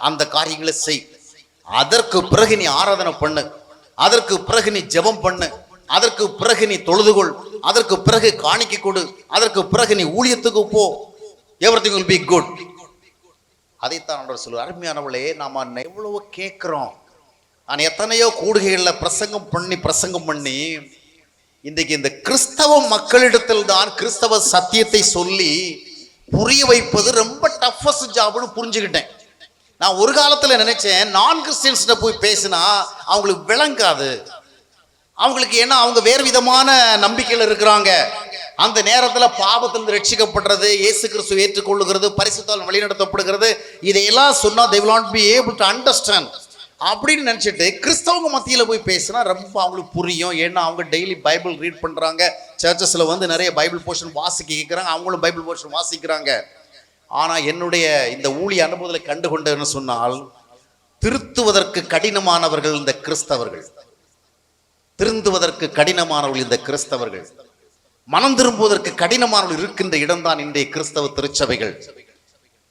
அந்த காரியங்களை செய். அதற்கு பிறகு நீ ஆராதனை பண்ணு, அதற்கு பிறகு நீ ஜெபம் பண்ணு, அதற்கு பிறகு நீ தொழுதுகொள், அதற்கு பிறகு காணிக்கை கொடு, அதற்கு பிறகு நீ ஊழியத்துக்கு போ. everything will be good. அதைத்தான் ஆண்டவர் சொல்லுவார். அருமையானவளே, நாம எவ்வளவு கேட்கிறோம், நான் எத்தனையோ கூடுகைகளில் பிரசங்கம் பண்ணி இன்றைக்கு இந்த கிறிஸ்தவ மக்களிடத்தில் தான் கிறிஸ்தவ சத்தியத்தை சொல்லி புரிய வைப்பது ரொம்ப டஃபஸ்ட் ஜாப்னு புரிஞ்சுக்கிட்டேன். நான் ஒரு காலத்தில் நினைச்சேன் நான் கிறிஸ்டியன்ஸ்கிட்ட போய் பேசினா அவங்களுக்கு விளங்காது, அவங்களுக்கு ஏன்னா அவங்க வேறு விதமான நம்பிக்கையில் இருக்கிறாங்க. அந்த நேரத்தில் பாவத்திலிருந்து ரட்சிக்கப்படுறது, இயேசு கிறிஸ்துவை ஏற்றுக்கொள்ளுகிறது, பரிசுத்தால் வழிநடத்தப்படுகிறது, இதையெல்லாம் சொன்னால் they will not be able to understand அப்படின்னு நினச்சிட்டு கிறிஸ்தவங்க மத்தியில் போய் பேசினா ரொம்ப அவங்களுக்கு புரியும். ஏன்னா அவங்க டெய்லி பைபிள் ரீட் பண்ணுறாங்க, சர்ச்சஸில் வந்து நிறைய பைபிள் போர்ஷன் வாசிக்க கேட்குறாங்க, அவங்களும் பைபிள் போர்ஷன் வாசிக்கிறாங்க. ஆனால் என்னுடைய இந்த ஊழிய அனுபவத்தில் கண்டுகொண்டதுன்னு சொன்னால், திருத்துவதற்கு கடினமானவர்கள் இந்த கிறிஸ்தவர்கள், திருந்துவதற்கு கடினமானவர்கள் இந்த கிறிஸ்தவர்கள், மனம் திரும்புவதற்கு கடினமானவர்கள் இருக்கின்ற இடம்தான் இன்றைய கிறிஸ்தவ திருச்சபைகள்.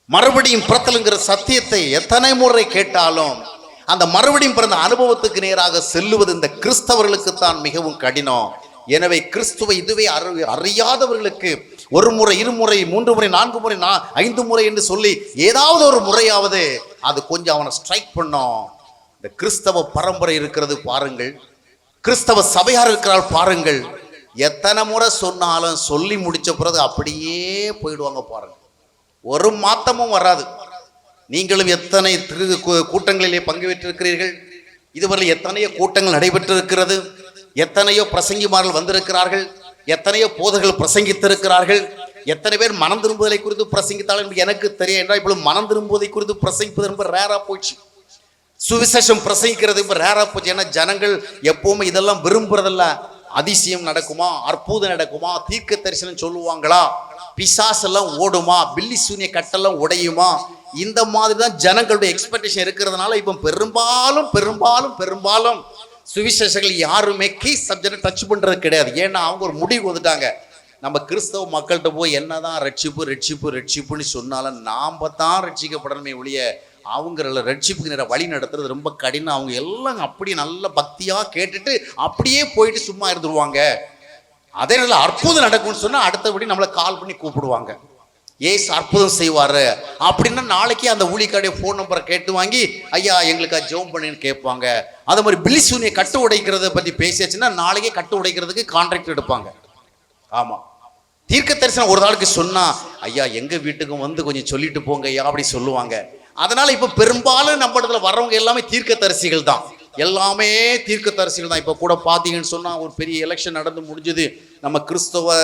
மறுபடியும் பிறத்தலுங்கிற சத்தியத்தை எத்தனை முறை கேட்டாலும் அந்த மறுபடியும் பிறந்த அனுபவத்துக்கு நேராக செல்லுவது இந்த கிறிஸ்தவர்களுக்கு தான் மிகவும் கடினம். எனவே கிறிஸ்துவை இதுவே அறியாதவர்களுக்கு ஒரு முறை, இருமுறை, 3 முறை, 4 முறை, 5 முறை என்று சொல்லி ஏதாவது ஒரு முறையாவது அது கொஞ்சம் அவனை ஸ்ட்ரைக் பண்ணும். இந்த கிறிஸ்தவ பரம்பரை இருக்கிறது பாருங்கள், கிறிஸ்தவ சபையார் இருக்கிறாள் பாருங்கள், எத்தனை முறை சொன்னாலும் சொல்லி முடிச்ச பிறகு அப்படியே போயிடுவாங்க பாருங்க, ஒரு மாற்றமும் வராது. நீங்களும் எத்தனை கூட்டங்களிலே பங்கு பெற்றிருக்கிறீர்கள், இதுவரை எத்தனையோ கூட்டங்கள் நடைபெற்றிருக்கிறது, எத்தனையோ பிரசங்கிமார்கள் வந்திருக்கிறார்கள், எத்தனையோ போதர்கள் பிரசங்கித்திருக்கிறார்கள், எத்தனை பேர் மனம் திரும்புவதை குறித்து பிரசங்கித்தாலும் எனக்கு தெரியும். என்றால் இப்பொழுது மனம் திரும்புவதை குறித்து பிரசங்கிப்பது ரொம்ப ரேரா போச்சு, சுவிசேஷம் பிரசங்கிக்கிறது ரொம்ப ரேரா போச்சு. ஏன்னா ஜனங்கள் எப்பவுமே இதெல்லாம் விரும்புறதில்ல. அதிசயம் நடக்குமா, அற்புதம் நடக்குமா, தீர்க்க தரிசனம் சொல்லுவாங்களா, பிசாசெல்லாம் ஓடுமா, பில்லி சூனிய கட்டெல்லாம் உடையுமா, இந்த மாதிரி தான் ஜனங்களுடைய எக்ஸ்பெக்டேஷன் இருக்கிறதுனால இப்போ பெரும்பாலும் சுவிசேஷங்கள் யாருமே கீ சப்ஜெக்டை டச் பண்ணுறது கிடையாது. ஏன்னா அவங்க ஒரு முடிவு வந்துட்டாங்க, நம்ம கிறிஸ்தவ மக்கள்கிட்ட போய் என்னதான் ரட்சிப்புன்னு சொன்னாலும் நாம் தான் ரட்சிக்கப்படணுமே ஒழிய அவங்கள ரட்சிப்புக்கு நேரம் வழி நடத்துறது ரொம்ப கடினம். அவங்க எல்லாம் அப்படியே நல்ல பக்தியாக கேட்டுட்டு அப்படியே போயிட்டு சும்மா இருந்துருவாங்க. அதே நல்ல அற்புதம் நடக்கும்னு சொன்னால் அடுத்தபடி நம்மளை கால் பண்ணி கூப்பிடுவாங்க, ஏசு அற்புதம் செய்வார் அப்படின்னா நாளைக்கு அந்த ஊழியக்காடைய ஃபோன் நம்பரை கேட்டு வாங்கி ஐயா எங்களுக்கு ஜெபம் பண்ணுன்னு கேட்பாங்க. அதே மாதிரி பில்லிசூனியை கட்டு உடைக்கிறத பற்றி பேசியாச்சுன்னா நாளைக்கே கட்டு உடைக்கிறதுக்கு கான்ட்ராக்ட் எடுப்பாங்க. ஆமாம், தீர்க்க தரிசனம் ஒரு நாளுக்கு சொன்னால் ஐயா எங்கள் வீட்டுக்கும் வந்து கொஞ்சம் சொல்லிட்டு போங்க ஐயா அப்படி சொல்லுவாங்க. அதனால் இப்போ பெரும்பாலும் நம்ம இடத்துல வர்றவங்க எல்லாமே தீர்க்க தரிசிகள் தான், எல்லாமே தீர்க்க தரிசிகள் தான். இப்போ கூட பார்த்தீங்கன்னு சொன்னால் ஒரு பெரிய எலெக்ஷன் நடந்து முடிஞ்சது, நம்ம கிறிஸ்தவ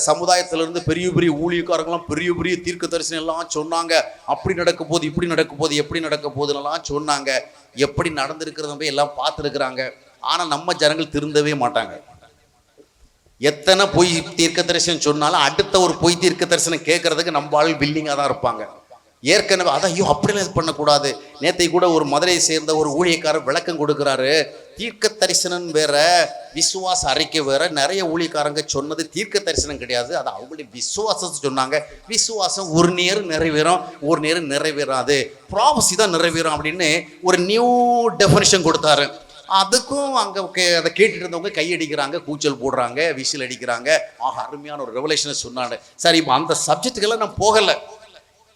சமுதாயத்திலிருந்து பெரிய ஊழியக்காரங்களாம் பெரிய தீர்க்க தரிசனம் எல்லாம் சொன்னாங்க, அப்படி நடக்க போகுது, இப்படி நடக்க போகுது, எப்படி நடக்க போகுதுன்னெல்லாம் சொன்னாங்க. எப்படி நடந்திருக்கிறத போய் எல்லாம் பார்த்துருக்குறாங்க. ஆனால் நம்ம ஜனங்கள் திருந்தவே மாட்டாங்க. எத்தனை பொய் தீர்க்க தரிசனம் சொன்னாலும் அடுத்த ஒரு பொய் தீர்க்க தரிசனம் கேட்கறதுக்கு நம்ம ஆள் வில்லிங்காக தான் இருப்பாங்க. ஏற்கனவே அதான் ஐயோ அப்படிலாம் இது பண்ணக்கூடாது. நேற்றை கூட ஒரு மதுரையை சேர்ந்த ஒரு ஊழியக்காரர் விளக்கம் கொடுக்குறாரு, தீர்க்க தரிசனம் வேற விசுவாச அறிக்கை வேற. நிறைய ஊழியக்காரங்க சொன்னது தீர்க்க தரிசனம் கிடையாது, அது அவங்களுடைய விசுவாசத்தை சொன்னாங்க. விசுவாசம் ஒரு நேரம் நிறைவேறும், ஒரு நேரம் நிறைவேறாது, ப்ராபசி தான் நிறைவேறும் அப்படின்னு ஒரு நியூ டெஃபினிஷன் கொடுத்தாரு. அதுக்கும் அங்கே அதை கேட்டுட்டு இருந்தவங்க கையடிக்கிறாங்க, கூச்சல் போடுறாங்க, விசில் அடிக்கிறாங்க. அருமையான ஒரு ரெவலேஷனை சொன்னாங்க. சரி, இப்போ அந்த சப்ஜெக்டுக்கெல்லாம் நான் போகலை.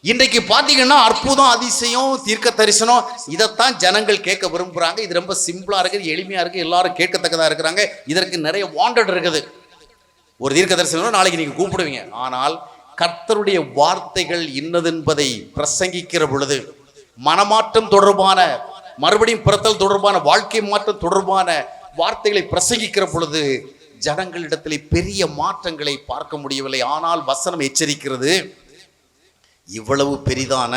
இன்றைக்கு பார்த்தீங்கன்னா அற்புதம், அதிசயம், தீர்க்க தரிசனம் இதைத்தான் ஜனங்கள் கேட்க விரும்புகிறாங்க. இது ரொம்ப சிம்பிளாக இருக்குது, எளிமையாக இருக்குது, எல்லாரும் கேட்கத்தக்கதாக இருக்கிறாங்க. இதற்கு நிறைய வாண்டட் இருக்குது. ஒரு தீர்க்க தரிசனம் நாளைக்கு நீங்கள் கூப்பிடுவீங்க. ஆனால் கர்த்தருடைய வார்த்தைகள் இன்னதென்பதை பிரசங்கிக்கிற பொழுது, மனமாற்றம் தொடர்பான, மறுபடியும் பிறத்தல் தொடர்பான, வாழ்க்கை மாற்றம் தொடர்பான வார்த்தைகளை பிரசங்கிக்கிற பொழுது ஜனங்களிடத்திலே பெரிய மாற்றங்களை பார்க்க முடியவில்லை. ஆனால் வசனம் எச்சரிக்கிறது, இவ்வளவு பெரிதான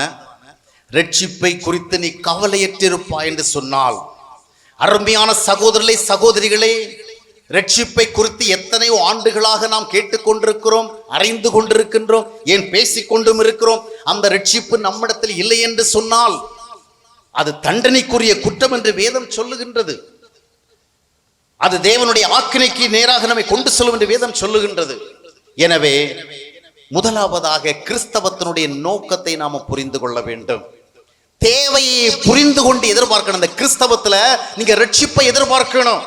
ரட்சிப்பை குறித்து நீ கவலையற்றிருப்பாய் என்று சொன்னால், அருமையான சகோதரர்களே, சகோதரிகளே, ரட்சிப்பை குறித்து எத்தனையோ ஆண்டுகளாக நாம் கேட்டுக்கொண்டிருக்கிறோம், அறிந்து கொண்டிருக்கின்றோம், ஏன் பேசிக்கொண்டும் இருக்கிறோம். அந்த ரட்சிப்பு நம்மிடத்தில் இல்லை என்று சொன்னால் அது தண்டனைக்குரிய குற்றம் என்று வேதம் சொல்லுகின்றது. அது தேவனுடைய ஆக்கினைக்கு நேராக நம்மை கொண்டு செல்லும் என்று வேதம் சொல்லுகின்றது. எனவே முதலாவதாக கிறிஸ்தவத்தினுடைய நோக்கத்தை நாம புரிந்து கொள்ள வேண்டும். தேவையை புரிந்து கொண்டு எதிர்பார்க்கணும். இந்த கிறிஸ்தவத்துல நீங்க ரட்சிப்பை எதிர்பார்க்கணும்.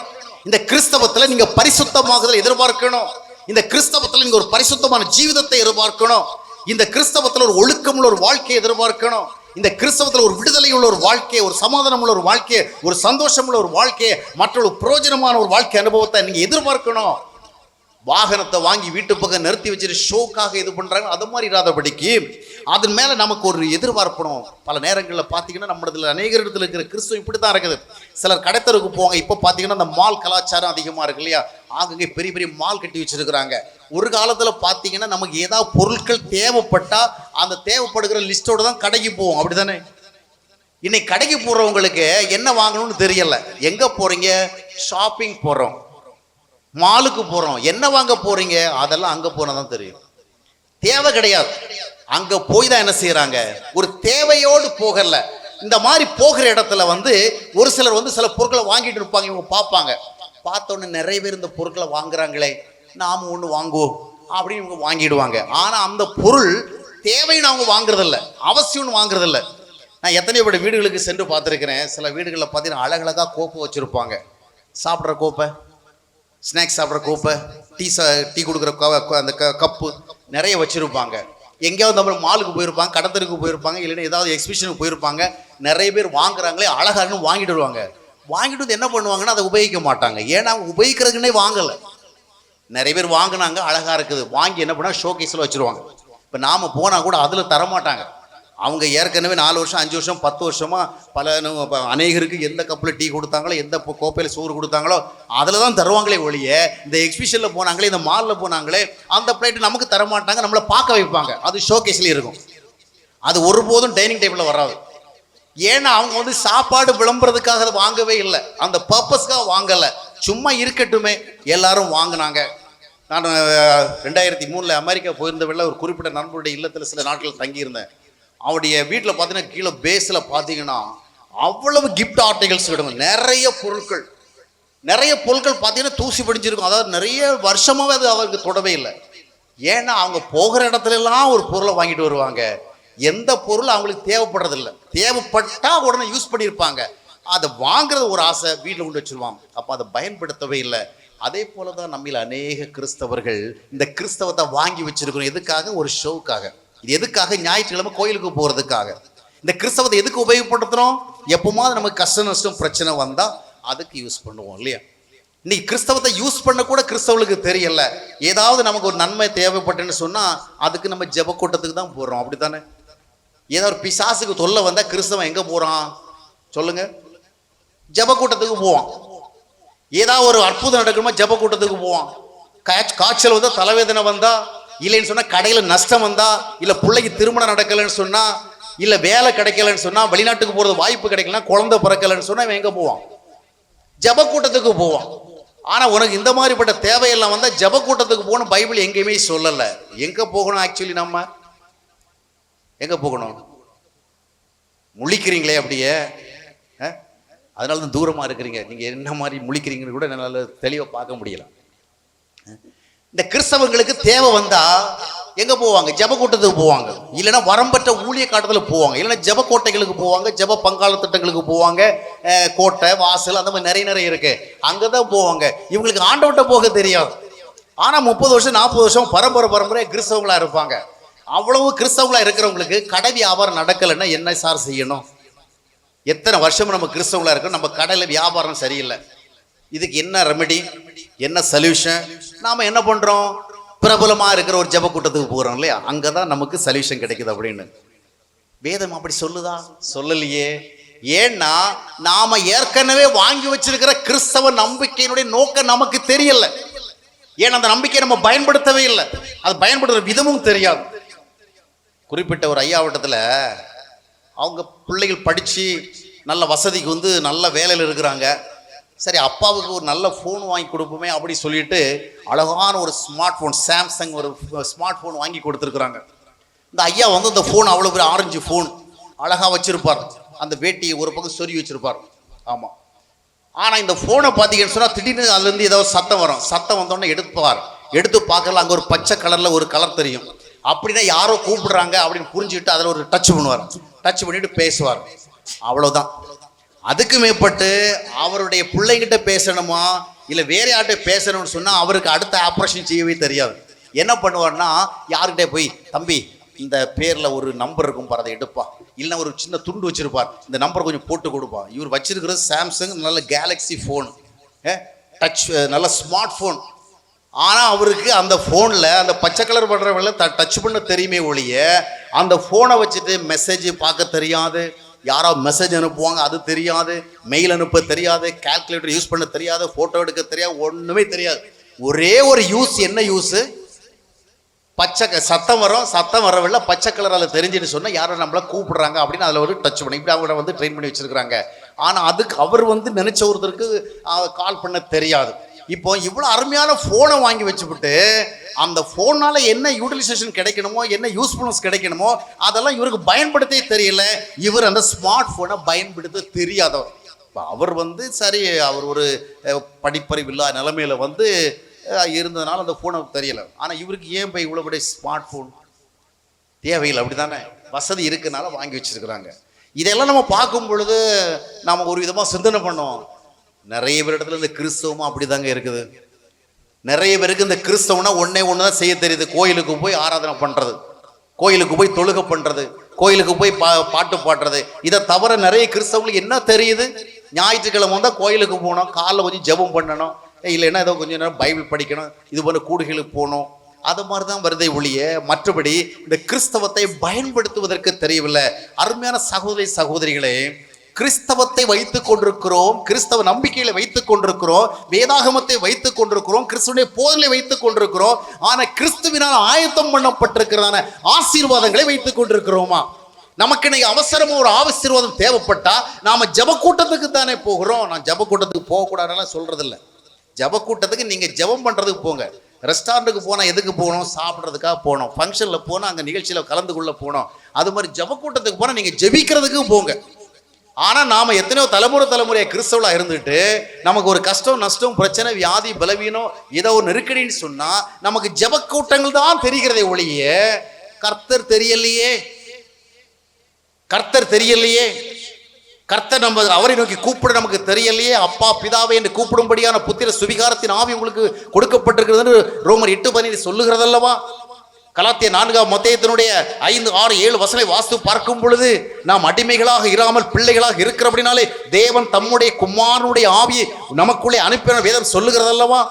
இந்த கிறிஸ்தவத்துல நீங்க பரிசுத்தமாகுதல் எதிர்பார்க்கணும். இந்த கிறிஸ்தவத்துல நீங்க ஒரு பரிசுத்தமான ஜீவிதத்தை எதிர்பார்க்கணும். இந்த கிறிஸ்தவத்துல ஒரு ஒழுக்கமுள்ள ஒரு வாழ்க்கையை எதிர்பார்க்கணும். இந்த கிறிஸ்தவத்தில் ஒரு விடுதலை உள்ள ஒரு வாழ்க்கையை, ஒரு சமாதானம் உள்ள ஒரு வாழ்க்கையை, ஒரு சந்தோஷம் உள்ள ஒரு வாழ்க்கையை, மற்றொரு பிரயோஜனமான ஒரு வாழ்க்கை அனுபவத்தை நீங்க எதிர்பார்க்கணும். வாகனத்தை வாங்கி வீட்டு பக்கம் நிறுத்தி வச்சுட்டு ஷோக்காக இது பண்றாங்க, அது மாதிரி இராதபடிக்கு அதன் மேல நமக்கு ஒரு எதிர்பார்ப்பணும். பல நேரங்களில் பார்த்தீங்கன்னா நம்மளதுல அநேக இடத்துல இருக்கிற கிறிஸ்துவம் இப்படி தான் இருக்குது. சிலர் கடைத்தருக்கு போவாங்க. இப்போ பார்த்தீங்கன்னா அந்த மால் கலாச்சாரம் அதிகமாக இருக்கு இல்லையா? ஆகவே பெரிய பெரிய மால் கட்டி வச்சிருக்கிறாங்க. ஒரு காலத்தில் பார்த்தீங்கன்னா நமக்கு ஏதாவது பொருட்கள் தேவைப்பட்டா அந்த தேவைப்படுகிற லிஸ்டோடு தான் கடைக்கு போவோம், அப்படிதானே? இன்னைக்கு கடைக்கு போறவங்களுக்கு என்ன வாங்கணும்னு தெரியல. எங்க போறீங்க? ஷாப்பிங் போறோம், மாலுக்கு போறோம். என்ன வாங்க போறீங்க? அதெல்லாம் அங்க போனதான் தெரியும். தேவை கிடையாது. அங்க போய் தான் என்ன செய்யறாங்க? ஒரு தேவையோடு போகல. இந்த மாதிரி போகிற இடத்துல ஒரு சிலர் சில பொருட்களை வாங்கிட்டு இருப்பாங்க. இவங்க பார்ப்பாங்க. பார்த்தோன்னு நிறைய பேர் இந்த பொருட்களை வாங்குறாங்களே, நாம ஒன்று வாங்குவோம் அப்படின்னு இவங்க வாங்கிடுவாங்க. ஆனா அந்த பொருள் தேவைன்னு அவங்க வாங்குறதில்ல, அவசியம்னு வாங்குறதில்ல. நான் எத்தனையோ வீடுகளுக்கு சென்று பார்த்துருக்கிறேன். சில வீடுகளில் பார்த்தீங்கன்னா அழகழகா கோப்பை வச்சிருப்பாங்க. சாப்பிட்ற கோப்பை, ஸ்நாக்ஸ் சாப்பிட்ற கோப்பை, டீ கொடுக்குற அந்த கப்பு நிறைய வச்சுருப்பாங்க. எங்கேயாவது நம்ம மாலுக்கு போயிருப்பாங்க, கடத்தருக்கு போயிருப்பாங்க, இல்லைன்னா ஏதாவது எக்ஸிபிஷனுக்கு போயிருப்பாங்க. நிறைய பேர் வாங்குறாங்களே அழகாகனு வாங்கிட்டு வருவாங்க. வாங்கிட்டு வந்து என்ன பண்ணுவாங்கன்னா அதை உபயோகிக்க மாட்டாங்க. ஏன்னா அவங்க உபயோகிக்கிறதுக்குன்னே வாங்கலை. நிறைய பேர் வாங்கினாங்க, அழகாக இருக்குது, வாங்கி என்ன பண்ணால் ஷோகேஸில் வச்சுருவாங்க. இப்போ நாம் போனால் கூட அதில் தரமாட்டாங்க. அவங்க ஏற்கனவே 4 வருஷம் 5 வருஷம் 10 வருஷமாக பல அநேகருக்கு எந்த கப்பில் டீ கொடுத்தாங்களோ, எந்த கோப்பையில் சோறு கொடுத்தாங்களோ அதில் தான் தருவாங்களே ஒழிய, இந்த எக்ஸிபிஷனில் போனாங்களே, இந்த மாலில் போனாங்களே, அந்த பிளேட்டு நமக்கு தரமாட்டாங்க. நம்மளை பார்க்க வைப்பாங்க. அது ஷோகேஸ்லேயே இருக்கும். அது ஒருபோதும் டைனிங் டேபிளில் வராது. ஏன்னா அவங்க சாப்பாடு விளம்புறதுக்காக அதை வாங்கவே இல்லை, அந்த பர்பஸ்க்காக வாங்கலை. சும்மா இருக்கட்டுமே எல்லாரும் வாங்கினாங்க. நான் 2003 அமெரிக்கா போயிருந்தவள்ள ஒரு குறிப்பிட்ட நண்பருடைய இல்லத்தில் சில நாட்கள் தங்கியிருந்தேன். அவருடைய வீட்டில் பார்த்தீங்கன்னா கீழே பேஸில் பார்த்தீங்கன்னா அவ்வளவு கிஃப்ட் ஆர்டிகல்ஸ் விடுங்க. நிறைய பொருட்கள் பார்த்தீங்கன்னா தூசி படிஞ்சிருக்கும். அதாவது நிறைய வருஷமாகவே அது அவருக்கு தொடவே இல்லை. ஏன்னா அவங்க போகிற இடத்துல எல்லாம் ஒரு பொருளை வாங்கிட்டு வருவாங்க. எந்த பொருள் அவங்களுக்கு தேவைப்படுறதில்லை, தேவைப்பட்டா உடனே யூஸ் பண்ணியிருப்பாங்க. அதை வாங்குறது ஒரு ஆசை, வீட்டில் கொண்டு வச்சிருவாங்க. அப்போ அதை பயன்படுத்தவே இல்லை. அதே போல தான் நம்மில் அநேக கிறிஸ்தவர்கள் இந்த கிறிஸ்தவத்தை வாங்கி வச்சிருக்கிறோம். எதுக்காக? ஒரு ஷோவுக்காக. இது எதுக்காக? ஞாயிற்றுக்கிழமை கோயிலுக்கு போகிறதுக்காக. இந்த கிறிஸ்தவத்தை எதுக்கு உபயோகப்படுத்துகிறோம்? எப்போமாவது நமக்கு கஷ்ட நஷ்டம் பிரச்சனை வந்தால் அதுக்கு யூஸ் பண்ணுவோம் இல்லையா? இன்னைக்கு கிறிஸ்தவத்தை யூஸ் பண்ண கூட கிறிஸ்தவர்களுக்கு தெரியல. ஏதாவது நமக்கு ஒரு நன்மை தேவைப்பட்டுன்னு சொன்னால் அதுக்கு நம்ம ஜெப கூட்டத்துக்கு தான் போடுறோம், அப்படி தானே? ஏதாவது ஒரு பிசாசுக்கு தொல்லை வந்தால் கிறிஸ்தவன் எங்கே போகிறான் சொல்லுங்க? ஜெப கூட்டத்துக்கு போவான். ஏதாவது ஒரு அற்புதம் நடக்கணுமா ஜெப கூட்டத்துக்கு போவான். காய்ச்சல் வந்தால், தலைவேதனை வந்தா, இல்லைன்னு சொன்னா கடையில் நஷ்டம் வந்தா, இல்லை பிள்ளைக்கு திருமணம் நடக்கலைன்னு சொன்னா, இல்லை வேலை கிடைக்கலன்னு சொன்னா, வெளிநாட்டுக்கு போகிறது வாய்ப்பு கிடைக்கலன்னா, குழந்தை பிறக்கலைன்னு சொன்னா இவன் எங்கே போவான்? ஜெப கூட்டத்துக்கு போவான். ஆனால் உனக்கு இந்த மாதிரிப்பட்ட தேவையெல்லாம் வந்தால் ஜெப கூட்டத்துக்கு போகணும் பைபிள் எங்கேயுமே சொல்லலை. எங்கே போகணும்? ஆக்சுவலி நம்ம எங்கே போகணும்? முழிக்கிறீங்களே அப்படியே, அதனால தான் தூரமாக இருக்கிறீங்க. நீங்கள் என்ன மாதிரி முழிக்கிறீங்கன்னு கூட என்னால் தெளிவாக பார்க்க முடியல. இந்த கிறிஸ்தவங்களுக்கு தேவை வந்தா எங்க போவாங்க? ஜெப கூட்டத்துக்கு போவாங்க, இல்லைன்னா வரம்பற்ற ஊழிய காட்டத்தில் போவாங்க, இல்லைன்னா ஜெப கோட்டைகளுக்கு போவாங்க, ஜெப பங்காள திட்டங்களுக்கு போவாங்க. கோட்டை வாசல் அந்த மாதிரி நிறைய இருக்கு, அங்கதான் போவாங்க. இவங்களுக்கு ஆண்டவர்கிட்ட போக தெரியாது. ஆனா 30 வருஷம் 40 வருஷம் பரம்பரை கிறிஸ்தவங்களா இருப்பாங்க. அவ்வளவு கிறிஸ்தவங்களா இருக்கிறவங்களுக்கு கடை வியாபாரம் நடக்கலைன்னா என்ன சார் செய்யணும்? எத்தனை வருஷமும் நம்ம கிறிஸ்தவங்களா இருக்கோம், நம்ம கடையில வியாபாரம் சரியில்லை. இதுக்கு என்ன ரெமெடி, என்ன சொல்யூஷன்? நாம என்ன பண்றோம்? பிரபலமா இருக்கிற ஒரு ஜெப கூட்டத்துக்கு போறோம் இல்லையா? அங்கதான் நமக்கு சொல்யூஷன் கிடைக்குது அப்படின்னு. வேதம் அப்படி சொல்லுதா? சொல்லலையே. ஏன்னா நாம ஏற்கனவே வாங்கி வச்சிருக்கிற கிறிஸ்தவ நம்பிக்கையினுடைய நோக்கம் நமக்கு தெரியல. ஏன்னா அந்த நம்பிக்கையை நம்ம பயன்படுத்தவே இல்லை, அது பயன்படுத்துற விதமும் தெரியாது. குறிப்பிட்ட ஒரு ஐயாவட்டத்துல அவங்க பிள்ளைகள் படிச்சு நல்ல வசதிக்கு நல்ல வேலையில் இருக்கிறாங்க. சரி, அப்பாவுக்கு ஒரு நல்ல ஃபோன் வாங்கி கொடுப்போமே அப்படி சொல்லிட்டு அழகான ஒரு ஸ்மார்ட் ஃபோன், சாம்சங் ஒரு ஸ்மார்ட் ஃபோன் வாங்கி கொடுத்துருக்குறாங்க. இந்த ஐயா இந்த ஃபோன் அவ்வளோ பெரிய ஆரஞ்சு ஃபோன் அழகாக வச்சிருப்பார். அந்த வேட்டியை ஒரு பக்கம் சொருகி வச்சிருப்பார். ஆமாம். ஆனால் இந்த ஃபோனை பார்த்தீங்கன்னு சொன்னால் திடீர்னு அதுலேருந்து ஏதாவது சத்தம் வரும். சத்தம் வந்தோடனே எடுத்து பார்க்கல, அங்கே ஒரு பச்சை கலரில் ஒரு கலர் தெரியும். அப்படின்னா யாரோ கூப்பிடுறாங்க அப்படின்னு புரிஞ்சுக்கிட்டு அதில் ஒரு டச் பண்ணுவார். டச் பண்ணிட்டு பேசுவார். அவ்வளோதான். அதுக்கு மேற்பட்டு அவருடைய பிள்ளைங்கிட்ட பேசணுமா இல்லை வேற யார்கிட்ட பேசணும்னு சொன்னால் அவருக்கு அடுத்த ஆப்ரேஷன் செய்யவே தெரியாது. என்ன பண்ணுவார்னா, யார்கிட்ட போய் தம்பி இந்த பேர்ல ஒரு நம்பர் இருக்கும் பாரு, அதை எடுப்பா. இல்லைன்னா ஒரு சின்ன துண்டு வச்சிருப்பார், இந்த நம்பர் கொஞ்சம் போட்டு கொடுப்பா. இவர் வச்சிருக்கிறது சாம்சங் நல்ல கேலக்ஸி ஃபோன், டச் நல்ல ஸ்மார்ட் ஃபோன். ஆனால் அவருக்கு அந்த ஃபோனில் அந்த பச்சை கலர் பண்ணுறவங்கள டச் பண்ண தெரியுமே ஒழிய அந்த ஃபோனை வச்சுட்டு மெசேஜ் பார்க்க தெரியாது, யாரோ மெசேஜ் அனுப்புவாங்க அது தெரியாது, மெயில் அனுப்ப தெரியாது, கால்குலேட்டர் யூஸ் பண்ண தெரியாது, ஃபோட்டோ எடுக்க தெரியாது, ஒன்றுமே தெரியாது. ஒரே ஒரு யூஸ், என்ன யூஸு? பச்சை சத்தம் வரும், சத்தம் வரவில்லை, பச்சை கலர் அதில் தெரிஞ்சுன்னு சொன்னால் யாரோ நம்மளை கூப்பிடுறாங்க அப்படின்னு அதில் ஒரு டச் பண்ணி இப்படி அவங்கள வந்து ட்ரெயின் பண்ணி வச்சுருக்கிறாங்க. ஆனால் அதுக்கு அவர் வந்து நினச்ச ஒருத்தருக்கு கால் பண்ண தெரியாது. இப்போ இவ்வளோ அருமையான ஃபோனை வாங்கி வச்சுவிட்டு அந்த ஃபோனால் என்ன யூட்டிலைசேஷன் கிடைக்கணுமோ, என்ன யூஸ்ஃபுல்னஸ் கிடைக்கணுமோ அதெல்லாம் இவருக்கு பயன்படுத்தவே தெரியல. இவர் அந்த ஸ்மார்ட் ஃபோனை பயன்படுத்த தெரியாதவர். இப்போ அவர் வந்து சரி, அவர் ஒரு படிப்பறிவு இல்லாத நிலைமையில வந்து இருந்ததுனால அந்த ஃபோனை தெரியலை. ஆனால் இவருக்கு ஏன் போய் இவ்வளோ பெரிய ஸ்மார்ட் ஃபோன் தேவையில்லை, அப்படி தானே? வசதி இருக்குனால வாங்கி வச்சிருக்கிறாங்க. இதெல்லாம் நம்ம பார்க்கும் பொழுது நாம் ஒரு விதமாக சிந்தனை பண்ணோம். நிறைய பேர் இடத்துல இந்த கிறிஸ்தவமும் அப்படி தாங்க இருக்குது. நிறைய பேருக்கு இந்த கிறிஸ்தவனா ஒன்று தான் செய்ய தெரியுது. கோயிலுக்கு போய் ஆராதனை பண்ணுறது, கோயிலுக்கு போய் தொழுகை பண்ணுறது, கோயிலுக்கு போய் பாட்டு பாடுறது. இதை தவிர நிறைய கிறிஸ்தவங்களுக்கு என்ன தெரியுது? ஞாயிற்றுக்கிழமை வந்தால் கோயிலுக்கு போகணும், காலைல கொஞ்சம் ஜெபம் பண்ணணும், இல்லைன்னா ஏதோ கொஞ்சம் நேரம் பைபிள் படிக்கணும், இது போல கூடுகளுக்கு போகணும். அது மாதிரி தான் வருதை ஒழிய மற்றபடி இந்த கிறிஸ்தவத்தை பயன்படுத்துவதற்கு தெரியவில்லை. அருமையான சகோதரி சகோதரிகளே, கிறிஸ்தவத்தை வைத்துக் கொண்டிருக்கிறோம், கிறிஸ்தவ நம்பிக்கைகளை வைத்துக் கொண்டிருக்கிறோம், வேதாகமத்தை வைத்துக் கொண்டிருக்கிறோம், கிறிஸ்துவனுடைய போதனை வைத்துக் கொண்டிருக்கிறோம். ஆனா கிறிஸ்துவினால் ஆயத்தம் பண்ணப்பட்டிருக்கிறதான ஆசீர்வாதங்களை வைத்துக் கொண்டிருக்கிறோமா? நமக்கு இன்னைக்கு அவசரமா ஒரு ஆசீர்வாதம் தேவைப்பட்டா நாம ஜப கூட்டத்துக்கு தானே போகிறோம். நான் ஜப கூட்டத்துக்கு போகக்கூடாதுன்னு சொல்றது இல்லை. ஜப கூட்டத்துக்கு நீங்க ஜபம் பண்றதுக்கு போங்க. ரெஸ்டாரண்ட்டுக்கு போனால் எதுக்கு போகணும்? சாப்பிட்றதுக்காக போகணும். ஃபங்க்ஷனில் போனால் அங்கே நிகழ்ச்சியில் கலந்து கொள்ள போகணும். அது மாதிரி ஜப கூட்டத்துக்கு போனால் நீங்கள் ஜெபிக்கிறதுக்கு போங்க. ஆனால் நாம் எத்தனையோ தலைமுறையாக கிறிஸ்தவளாக இருந்துட்டு நமக்கு ஒரு கஷ்டம், நஷ்டம், பிரச்சனை, வியாதி, பலவீனம், ஏதோ ஒரு நெருக்கடின்னு சொன்னால் நமக்கு ஜப கூட்டங்கள் தான் தெரிகிறதே ஒழிய கர்த்தர் தெரியலையே. கர்த்தர் தெரியலையே. கர்த்தர் நம்ம அவரை நோக்கி கூப்பிட நமக்கு தெரியலையே. அப்பா பிதாவை என்று கூப்பிடும்படியான புத்திர சுவிகாரத்தின் ஆவி உங்களுக்கு கொடுக்கப்பட்டிருக்கிறது என்று ரோமர் 8:15 சொல்லுகிறதல்லவா? கலாத்தியர் 4ஆம் மத்தேயத்தினுடைய 5, 6, 7 வசனை வாஸ்து பார்க்கும் பொழுது நாம் அடிமைகளாக இராமல் பிள்ளைகளாக இருக்கிறபடினாலே தேவன் தம்முடைய குமாரனுடைய ஆவியை நமக்குள்ளே அனுப்பின வேதம் சொல்லுகிறதல்லவா?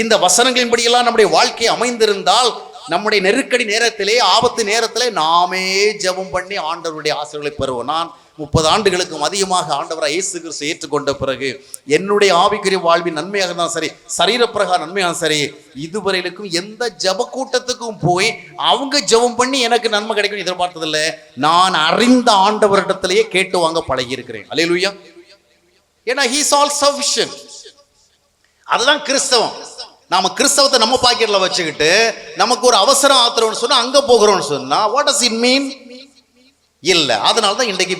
இந்த வசனங்களின்படியெல்லாம் நம்முடைய வாழ்க்கை அமைந்திருந்தால் நம்முடைய நெருக்கடி நேரத்திலே, ஆபத்து நேரத்திலே நாமே ஜெபம் பண்ணி ஆண்டவருடைய ஆசீர்வாதங்களை பெறுவோம். நான் 30 ஆண்டுகளுக்கும் அதிகமாக ஆண்டவராக இயேசு கிறிஸ்து ஏற்றுக்கொண்ட பிறகு என்னுடைய ஆவிக்குரிய வாழ்வின் நன்மையாக இருந்தாலும் சரி, சரீரப்பிரகார நன்மையாக சரி, இதுவரையிலுக்கும் எந்த ஜப கூட்டத்துக்கும் போய் அவங்க ஜெபம் பண்ணி எனக்கு நன்மை கிடைக்கும் எதிர்பார்த்ததில்லை. நான் அறிந்த ஆண்டவரிடத்திலேயே கேட்டு வாங்க பழகி இருக்கிறேன். அல்லேலூயா. ஏன்னா he is all sufficient. அதுதான் கிறிஸ்தவம். நாம கிறிஸ்தவத்தை நம்ம பாக்கெட்ல வச்சுக்கிட்டு நமக்கு ஒரு அவசரம் ஆத்திரம்னு சொன்னா அங்க போகிறோம்னு சொன்னா what does it mean? இல்ல. அதனால தான் இன்றைக்கு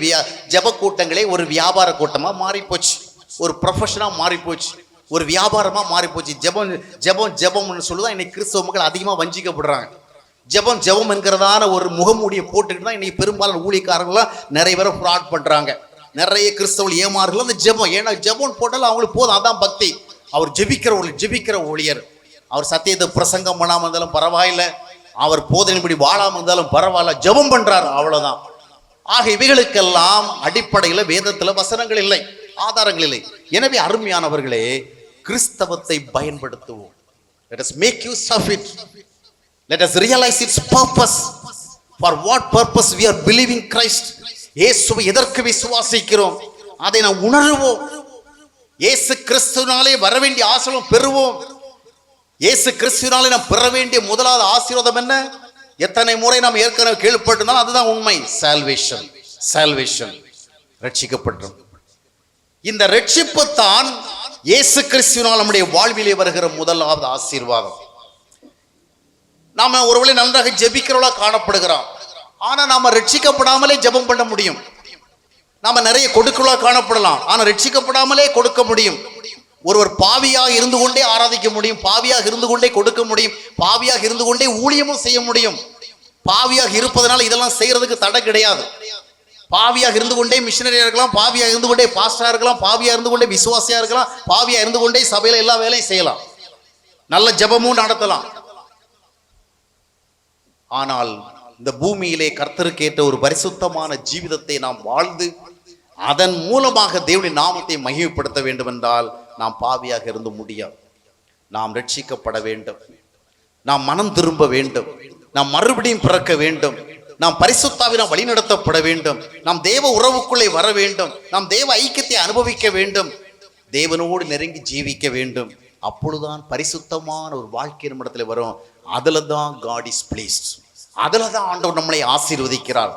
ஜப கூட்டங்களே ஒரு வியாபார கூட்டமா மாறி போச்சு, ஒரு ப்ரொஃபஷனா மாறி போச்சு, ஒரு வியாபாரமா மாறி போச்சு. ஜெபம் ஜெபம் ஜெபம்னு சொல்லுதான் இன்னைக்கு கிறிஸ்தவ மக்கள் அதிகமா வஞ்சிக்கப்படுறாங்க. ஜெபம் ஜெபம் என்கிறதான ஒரு முகமூடியை போட்டுக்கிட்டு தான் இன்னைக்கு பெரும்பாலும் ஊழியக்காரங்களாம் நிறைய பேரை ஃப்ராட் பண்றாங்க. நிறைய கிறிஸ்தவர்கள் ஏமாறுகள் அந்த ஜெபம். ஏன்னா ஜெபம் போட்டாலும் அவங்களுக்கு போதும், அதான் பக்தி. அவர் ஜெபிக்கிற ஊழியர், அவர் சத்தியத்தை பிரசங்கம் பண்ணாமல் இருந்தாலும் பரவாயில்லை, அவர் போதனைப்படி வாழாமல் இருந்தாலும் பரவாயில்ல, ஜெபம் பண்றாரு, அவ்வளவுதான். ஆக இவைகளுக்கெல்லாம் அடிப்படையில் வேதத்தில் வசனங்கள் இல்லை, ஆதாரங்கள் இல்லை. எனவே அருமையானவர்களே, கிறிஸ்தவத்தை பயன்படுத்துவோம். Let us make use of it. Let us realize its purpose. For what purpose we are believing Christ. இயேசுவை எதற்கு விசுவாசிக்கிறோம் அதை நாம் உணர்வோம். இயேசு கிறிஸ்துவினாலே வர வேண்டிய ஆசீர்வாதம் பெறுவோம். இயேசு கிறிஸ்துவினாலே நாம் பெற வேண்டிய முதலாவது ஆசீர்வாதம் என்ன? எத்தனை முறை நாம் ஏற்கனவே கேள்விப்பட்டிருந்தாலும் அதுதான் உண்மை. சால்வேஷன், ரட்சிக்கப்பட்டோம். இந்த ரட்சிப்பு தான் இயேசு கிறிஸ்துவினால் நம்முடைய வாழ்விலே வருகிற முதலாவது ஆசீர்வாதம். நாம ஒருவேளை நன்றாக ஜெபிக்கிறவளா காணப்படுகிறோம், ஆனா நாம ரட்சிக்கப்படாமலே ஜெபம் பண்ண முடியும். நாம நிறைய கொடுக்கலா காணப்படலாம், ஆனா ரட்சிக்கப்படாமலே கொடுக்க முடியும். ஒருவர் பாவியாக இருந்து கொண்டே ஆராதிக்க முடியும், பாவியாக இருந்து கொண்டே கொடுக்க முடியும், பாவியாக இருந்து கொண்டே ஊழியமும் செய்ய முடியும். பாவியாக இருப்பதனால இதெல்லாம் செய்யறதுக்கு தடை கிடையாது. பாவியாக இருந்து கொண்டே மிஷனரியா இருக்கலாம், பாவியாக இருந்து கொண்டே பாஸ்டரா இருக்கலாம், பாவியாக இருந்து கொண்டே விசுவாசியா இருக்கலாம், பாவியா இருந்து கொண்டே சபையில எல்லா வேலையும் செய்யலாம், நல்ல ஜெபமும் நடத்தலாம். ஆனால் இந்த பூமியிலே கர்த்தருக்கேற்ற ஒரு பரிசுத்தமான ஜீவிதத்தை நாம் வாழ்ந்து அதன் மூலமாக தேவனுடைய நாமத்தை மகிமைப்படுத்த வேண்டும் என்றால் நாம் பாவியாக இருந்து முடியாது. நாம் ரட்சிக்கப்பட வேண்டும், நாம் மனம் திரும்ப வேண்டும், நாம் மறுபடியும் பிறக்க வேண்டும், நாம் பரிசுத்தாவினால் வழிநடத்தப்பட வேண்டும், நாம் தேவ உறவுக்குள்ளே வர வேண்டும், நாம் தேவ ஐக்கியத்தை அனுபவிக்க வேண்டும், தேவனோடு நெருங்கி ஜீவிக்க வேண்டும். அப்பொழுதுதான் பரிசுத்தமான ஒரு வாழ்க்கை நம்மிடத்துல வரும். அதுல தான் காட் இஸ் பிளீஸ்ட், அதுல தான் ஆண்டவர் நம்மளை ஆசீர்வதிக்கிறார்.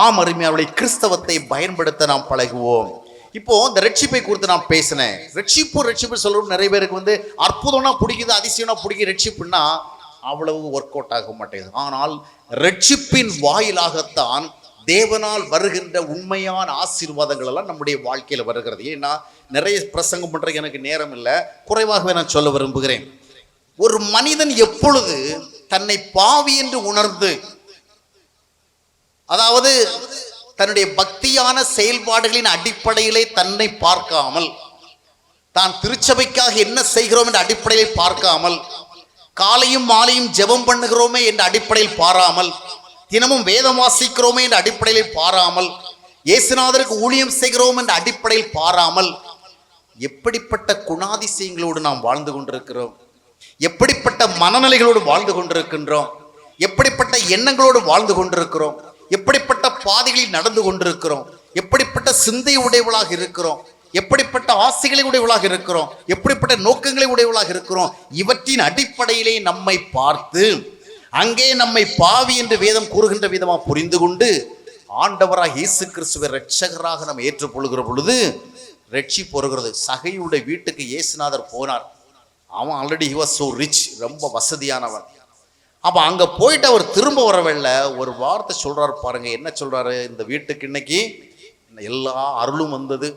அருமையானவர்களே, கிறிஸ்தவத்தை பயன்படுத்த நாம் பழகுவோம். இப்போ இந்த ரட்சிப்பை குறித்து நான் பேசினேன். ரட்சிப்பு சொல்றோம். நிறைய பேருக்கு அற்புதம்னா பிடிக்குது, அதிசயம்னா பிடிக்குது. ரட்சிப்புன்னா அவ்வளவு ஒர்க் அவுட் ஆக மாட்டேங்குது. ஆனால் ரட்சிப்பின் வாயிலாகத்தான் தேவனால் வருகின்ற உண்மையான ஆசீர்வாதங்கள் எல்லாம் நம்முடைய வாழ்க்கையில வருகிறது. ஏன்னா நிறைய பிரசங்கம் பண்றதுக்கு எனக்கு நேரம் இல்லை, குறைவாகவே நான் சொல்ல விரும்புகிறேன். ஒரு மனிதன் எப்பொழுது தன்னை பாவி என்று உணர்ந்து, அதாவது தன்னுடைய பக்தியான செயல்பாடுகளின் அடிப்படையிலே தன்னை பார்க்காமல், தான் திருச்சபைக்காக என்ன செய்கிறோம் என்ற அடிப்படையில் பார்க்காமல், காலையும் மாலையும் ஜெபம் பண்ணுகிறோமே என்ற அடிப்படையில் பாராமல், தினமும் வேதம் வாசிக்கிறோமே என்ற அடிப்படையில் பாராமல், இயேசுநாதருக்கு ஊழியம் செய்கிறோம் என்ற அடிப்படையில் பாராமல், எப்படிப்பட்ட குணாதிசயங்களோடு நாம் வாழ்ந்து கொண்டிருக்கிறோம், எப்படிப்பட்ட மனநிலைகளோடு வாழ்ந்து கொண்டிருக்கின்றோம், எப்படிப்பட்ட எண்ணங்களோடு வாழ்ந்து கொண்டிருக்கிறோம், எப்படிப்பட்ட பாதைகளில் நடந்து கொண்டிருக்கிறோம், எப்படிப்பட்ட சிந்தை உடையவளாக இருக்கிறோம், எப்படிப்பட்ட ஆசைகளை உடையவளாக இருக்கிறோம், எப்படிப்பட்ட நோக்கங்களை உடையவளாக இருக்கிறோம். இவற்றின் அடிப்படையிலே நம்மை பார்த்து அங்கே நம்மை பாவி என்று வேதம் கூறுகின்ற விதமா புரிந்து கொண்டு ஆண்டவராக இயேசு கிறிஸ்துவை இரட்சகராக நாம் ஏற்றுக்கொள்கிற பொழுது ரட்சிப்பு வருகிறது. சகையுடைய வீட்டுக்கு இயேசுநாதர் போனார். அவன் already he was so rich, ரொம்ப வசதியானவன். அப்ப அங்க போயிட்டு அவர் திரும்ப வரவில்ல. ஒரு வார்த்தை சொல்றாரு பாருங்க. என்ன சொல்றாரு? இந்த வீட்டுக்கு இன்னைக்கு எல்லா அருளும் வந்தது,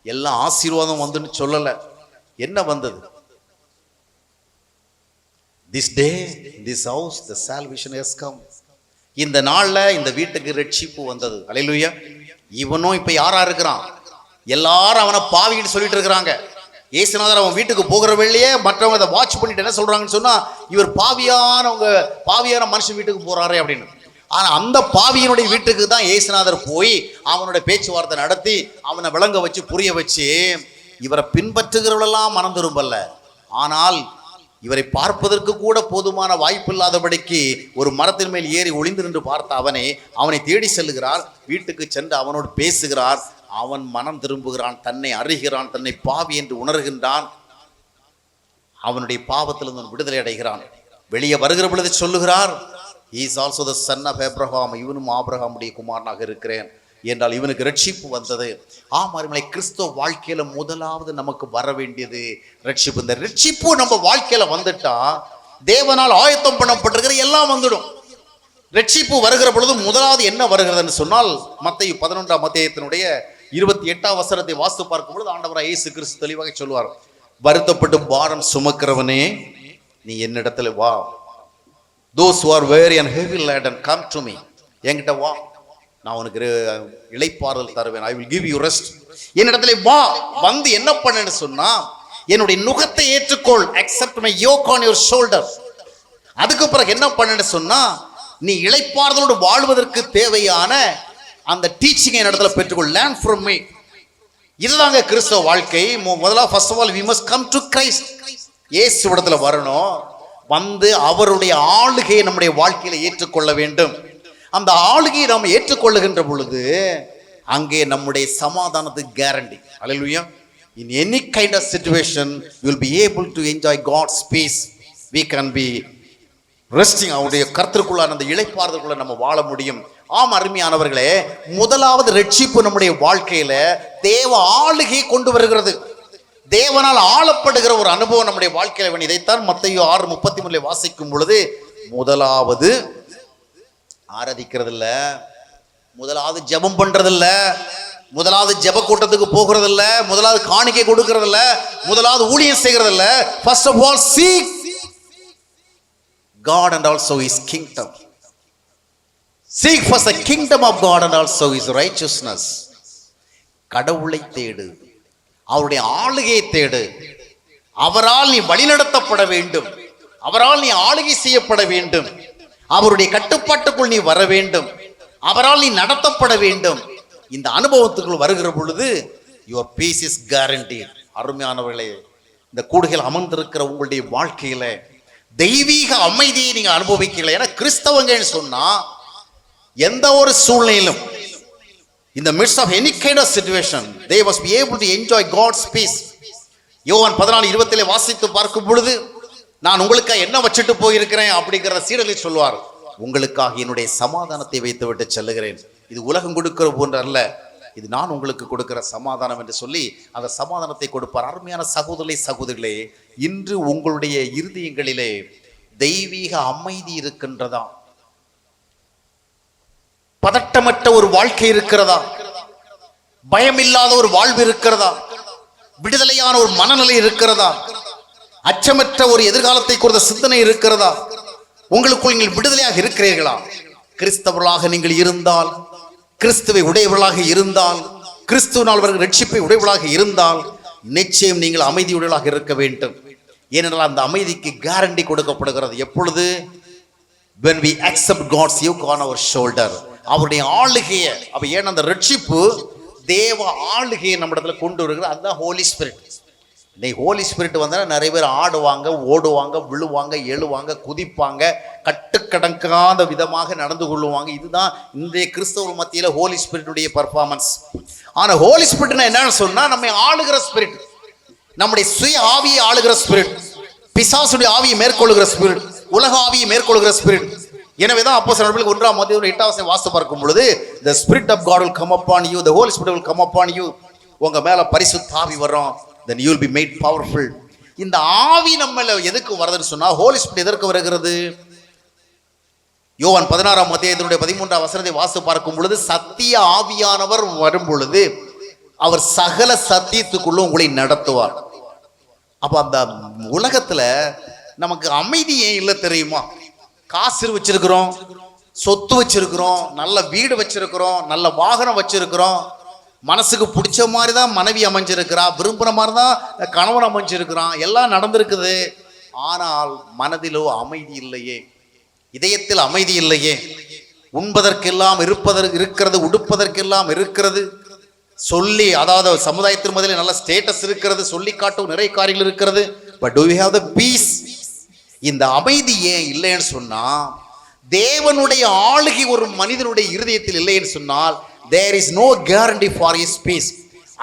எல்லா ஆசீர்வாதம் வந்துன்னு சொல்லல. என்ன வந்தது? This day this house the salvation has come. இந்த நாள்ல இந்த வீட்டுக்கு ரட்சிப்பு வந்தது. அல்லேலூயா. இவனும் இப்ப யாரா இருக்கிறான்? எல்லாரும் அவனை பாவின்னு சொல்லிட்டு இருக்கிறாங்க. இயேசுநாதர் அவன் வீட்டுக்கு போகிற வெள்ளையே மற்றவங்க அதை வாட்ச் பண்ணிட்டு என்ன சொல்றாங்கன்னு சொன்னா, இவர் பாவியான மனுஷன் வீட்டுக்கு போறாரு அப்படின்னு. ஆனா அந்த பாவியனுடைய வீட்டுக்கு தான் இயேசுநாதர் போய் அவனுடைய பேச்சுவார்த்தை நடத்தி அவனை விளங்க வச்சு புரிய வச்சு, இவரை பின்பற்றுகிறவர்களெல்லாம் மனம் திரும்பல, ஆனால் இவரை பார்ப்பதற்கு கூட போதுமான வாய்ப்பு இல்லாதபடிக்கு ஒரு மரத்தின் மேல் ஏறி ஒளிந்து நின்று பார்த்த அவனை தேடி செல்லுகிறார். வீட்டுக்கு சென்று அவனோடு பேசுகிறார். அவன் மனம் திரும்புகிறான், தன்னை அறிகிறான், தன்னை பாவி என்று உணர்கின்றான். அவனுடைய பாவத்திலிருந்து விடுதலை அடைகிறான். வெளியே வருகிற பொழுது சொல்லுகிறார், he is also the son of Abraham, இவனும் ஆபிரகாமுடைய குமாரனாக இருக்கிறேன் என்றால் இவனுக்கு ரட்சிப்பு வந்தது. அருமையானவர்களே, கிறிஸ்துவ வாழ்க்கையில முதலாவது நமக்கு வர வேண்டியது ரட்சிப்பு. இந்த ரட்சிப்பு நம்ம வாழ்க்கையில வந்துட்டா தேவனால் ஆயத்தம் பண்ணப்பட்டிருக்கிற எல்லாம் வந்துடும். ரட்சிப்பு வருகிற பொழுது முதலாவது என்ன வருகிறதுன்னு சொன்னால், மத்தேயு 11ஆம் அத்தியாயத்தினுடைய 28ஆம் வசனத்தை வாசித்து பார்க்கும் பொழுது ஆண்டவராக இயேசு கிறிஸ்து தெளிவாக சொல்வார், வருத்தப்பட்டு பாரம் சுமக்கிறவனே நீ என்னிடத்துல வா. those who are weary and heavy laden come to me. என்கிட்ட வா, நான் உனக்கு இளைப்பாறுதல் தருவேன். I will give you rest. என்னிடத்துல வா, வந்து என்ன பண்ணு சொன்னா, என்னுடைய நுகத்தை ஏற்றுக்கொள். accept my yoke on your shoulder. அதுக்கு பிறகு என்ன பண்ணு சொன்னா, நீ இளைப்பாறுதலோடு வாழ்வதற்கு தேவையான அந்த டீச்சிங் என்னிடத்துல பெற்றுக்கொள். learn from me. இதுதாங்க கிறிஸ்தவ வாழ்க்கை. முதல்ல first of all we must come to Christ. இயேசு இடத்துல வரணும், வந்து அவருடைய ஆளுகையை நம்முடைய வாழ்க்கையில ஏற்றுக்கொள்ள வேண்டும். அந்த ஆளுகையை நாம் ஏற்றுக்கொள்ளுகின்ற பொழுது அங்கே நம்முடைய சமாதானத்துக்கு guarantee. Hallelujah. in any kind of situation you will be able to enjoy God's peace. we can be resting. அவருடைய கர்த்தருக்குள்ளான அந்த இளைப்பாறுதலுக்குள்ள நம்ம வாழ முடியும். அருமையானவர்களே, முதலாவது ரட்சிப்பு நம்முடைய வாழ்க்கையில தேவ ஆளுகையை கொண்டு வருகிறது. தேவனால் ஆளப்படுகிற ஒரு அனுபவம் நம்முடைய வாழ்க்கையில வேணும். இதைத்தான் மத்தேயு 6:33 வாசிக்கும் பொழுது, முதலாவது ஆராதிக்கிறது இல்ல, முதலாவது ஜெபம் பண்றது இல்ல, முதலாவது ஜெப கூட்டத்துக்கு போகிறது இல்ல, முதலாவது காணிக்கை கொடுக்கிறது இல்ல, முதலாவது ஊழியம் செய்கிறது இல்ல. first of all seek God and also his kingdom. Seek first the kingdom of God and also his righteousness. கடவுளை தேடு, அவருடைய ஆளுகையை தேடு. அவரால் நீ வழிநடத்தப்பட வேண்டும், அவரால் நீ ஆளுகை செய்யப்பட வேண்டும். அவருடைய கட்டுப்பாட்டுக்குள் நீ வர வேண்டும், அவரால் நீ நடத்தப்பட வேண்டும். இந்த அனுபவத்துக்குள் வருகிற பொழுது யுவர் பீஸ் இஸ் கேரண்டீட். அருமையானவர்களே, இந்த கூடுகையில் அமர்ந்திருக்கிற உங்களுடைய வாழ்க்கையில தெய்வீக அமைதியை நீங்க அனுபவிக்கல. ஏன்னா கிறிஸ்தவங்கன்னு சொன்னா எந்த ஒரு சூழ்நிலையிலும் in the midst of any kind of situation they must be able to enjoy God's peace. யோவான் 14:27 வாசித்து பார்க்கும் பொழுது, நான் உங்களுக்காக என்ன வச்சுட்டு போயிருக்கிறேன் அப்படிங்கிற சீடர்கள் சொல்வார், உங்களுக்காக என்னுடைய சமாதானத்தை வைத்து விட்டு செல்லுகிறேன், இது உலகம் கொடுக்கிற போன்ற அல்ல, இது நான் உங்களுக்கு கொடுக்கிற சமாதானம் என்று சொல்லி அந்த சமாதானத்தை கொடுப்பார். அருமையான சகோதரிகளே, இன்று உங்களுடைய இருதயங்களிலே தெய்வீக அமைதி இருக்கின்றதா? பதட்டமற்ற ஒரு வாழ்க்கை இருக்கிறதா? பயம் இல்லாத ஒரு வாழ்வு இருக்கிறதா? விடுதலையான ஒரு மனநிலை இருக்கிறதா? அச்சமற்ற ஒரு எதிர்காலத்தை குறித்த சிந்தனை இருக்கிறதா? உங்களுக்குள் நீங்கள் விடுதலையாக இருக்கிறீர்களா? கிறிஸ்தவர்களாக நீங்கள் இருந்தால், கிறிஸ்துவை உடையவர்களாக இருந்தால், கிறிஸ்துவினால் அவர்கள் ரட்சிப்பை உடையவர்களாக இருந்தால் நிச்சயம் நீங்கள் அமைதியுடையவர்களாக இருக்க வேண்டும். ஏனென்றால் அந்த அமைதிக்கு கேரண்டி கொடுக்கப்படுகிறது. எப்பொழுது? when we accept God's yoke on our shoulder. அவருடைய ஆளுகையை, அப்ப ஏன் அந்த ரட்சிப்பு தேவ ஆளுகையை நம்ம இடத்துல கொண்டு வருகிறது. அதுதான் ஹோலி ஸ்பிரிட். இந்த ஹோலி ஸ்பிரிட் வந்தா நிறைய பேர் ஆடுவாங்க, ஓடுவாங்க, விழுவாங்க, எழுவாங்க, குதிப்பாங்க, கட்டுக்கடங்காத விதமாக நடந்து கொள்ளுவாங்க. இதுதான் இன்றைய கிறிஸ்தவ மத்தியில ஹோலி ஸ்பிரிட்டுடைய பர்ஃபார்மன்ஸ். ஆனா ஹோலி ஸ்பிரிட்னா என்னன்னு சொன்னா, நம்ம ஆளுகிற ஸ்பிரிட், நம்முடைய சுய ஆவியை ஆளுகிற ஸ்பிரிட், பிசாசுடைய ஆவியை மேற்கொள்ளுகிற ஸ்பிரிட், உலக ஆவியை மேற்கொள்ளுகிற ஸ்பிரிட். எனவேதான் அப்போஸ்தலர்கள் 1 வாசித்து பார்க்கும் பொழுது, the spirit of God will come upon you, the Holy Spirit will come upon you. உங்க மேல பரிசுத்த ஆவி வரும், then you will be made powerful. இந்த ஆவி நம்மள எதுக்கு வருதுன்னு சொன்னா, ஹோலி ஸ்பிரிட் எதற்கு வருகிறது? யோவான் 16:13 வாசித்து பார்க்கும் பொழுது, சத்திய ஆவியானவர் வரும் பொழுது அவர் சகல சத்தியத்துக்குள்ள உங்களை நடத்துவார். அப்ப அந்த உலகத்துல நமக்கு அமைதி ஏன் இல்லை தெரியுமா? காசு வச்சிருக்கிறோம், சொத்து வச்சிருக்கிறோம், நல்ல வீடு வச்சிருக்கிறோம், நல்ல வாகனம் வச்சிருக்கிறோம், மனசுக்கு பிடிச்ச மாதிரி தான் மனைவி அமைஞ்சிருக்கிறா, விரும்புகிற மாதிரி தான் கணவன் அமைஞ்சிருக்கிறான், எல்லாம் நடந்திருக்குது. ஆனால் மனதிலோ அமைதி இல்லையே, இதயத்தில் அமைதி இல்லையே. உண்பதற்கெல்லாம் இருக்கிறது, உடுப்பதற்கெல்லாம் இருக்கிறது, சொல்லி அதாவது சமுதாயத்தின் முதலில் நல்ல ஸ்டேட்டஸ் இருக்கிறது, சொல்லி காட்டும் நிறைய காரியங்கள் இருக்கிறது. But do you have the peace? இந்த அமைதி ஏன் இல்லைன்னு சொன்னா, தேவனுடைய ஆளுகை ஒரு மனிதனுடைய இருதயத்தில் இல்லைன்னு சொன்னால் there is no guarantee for his peace.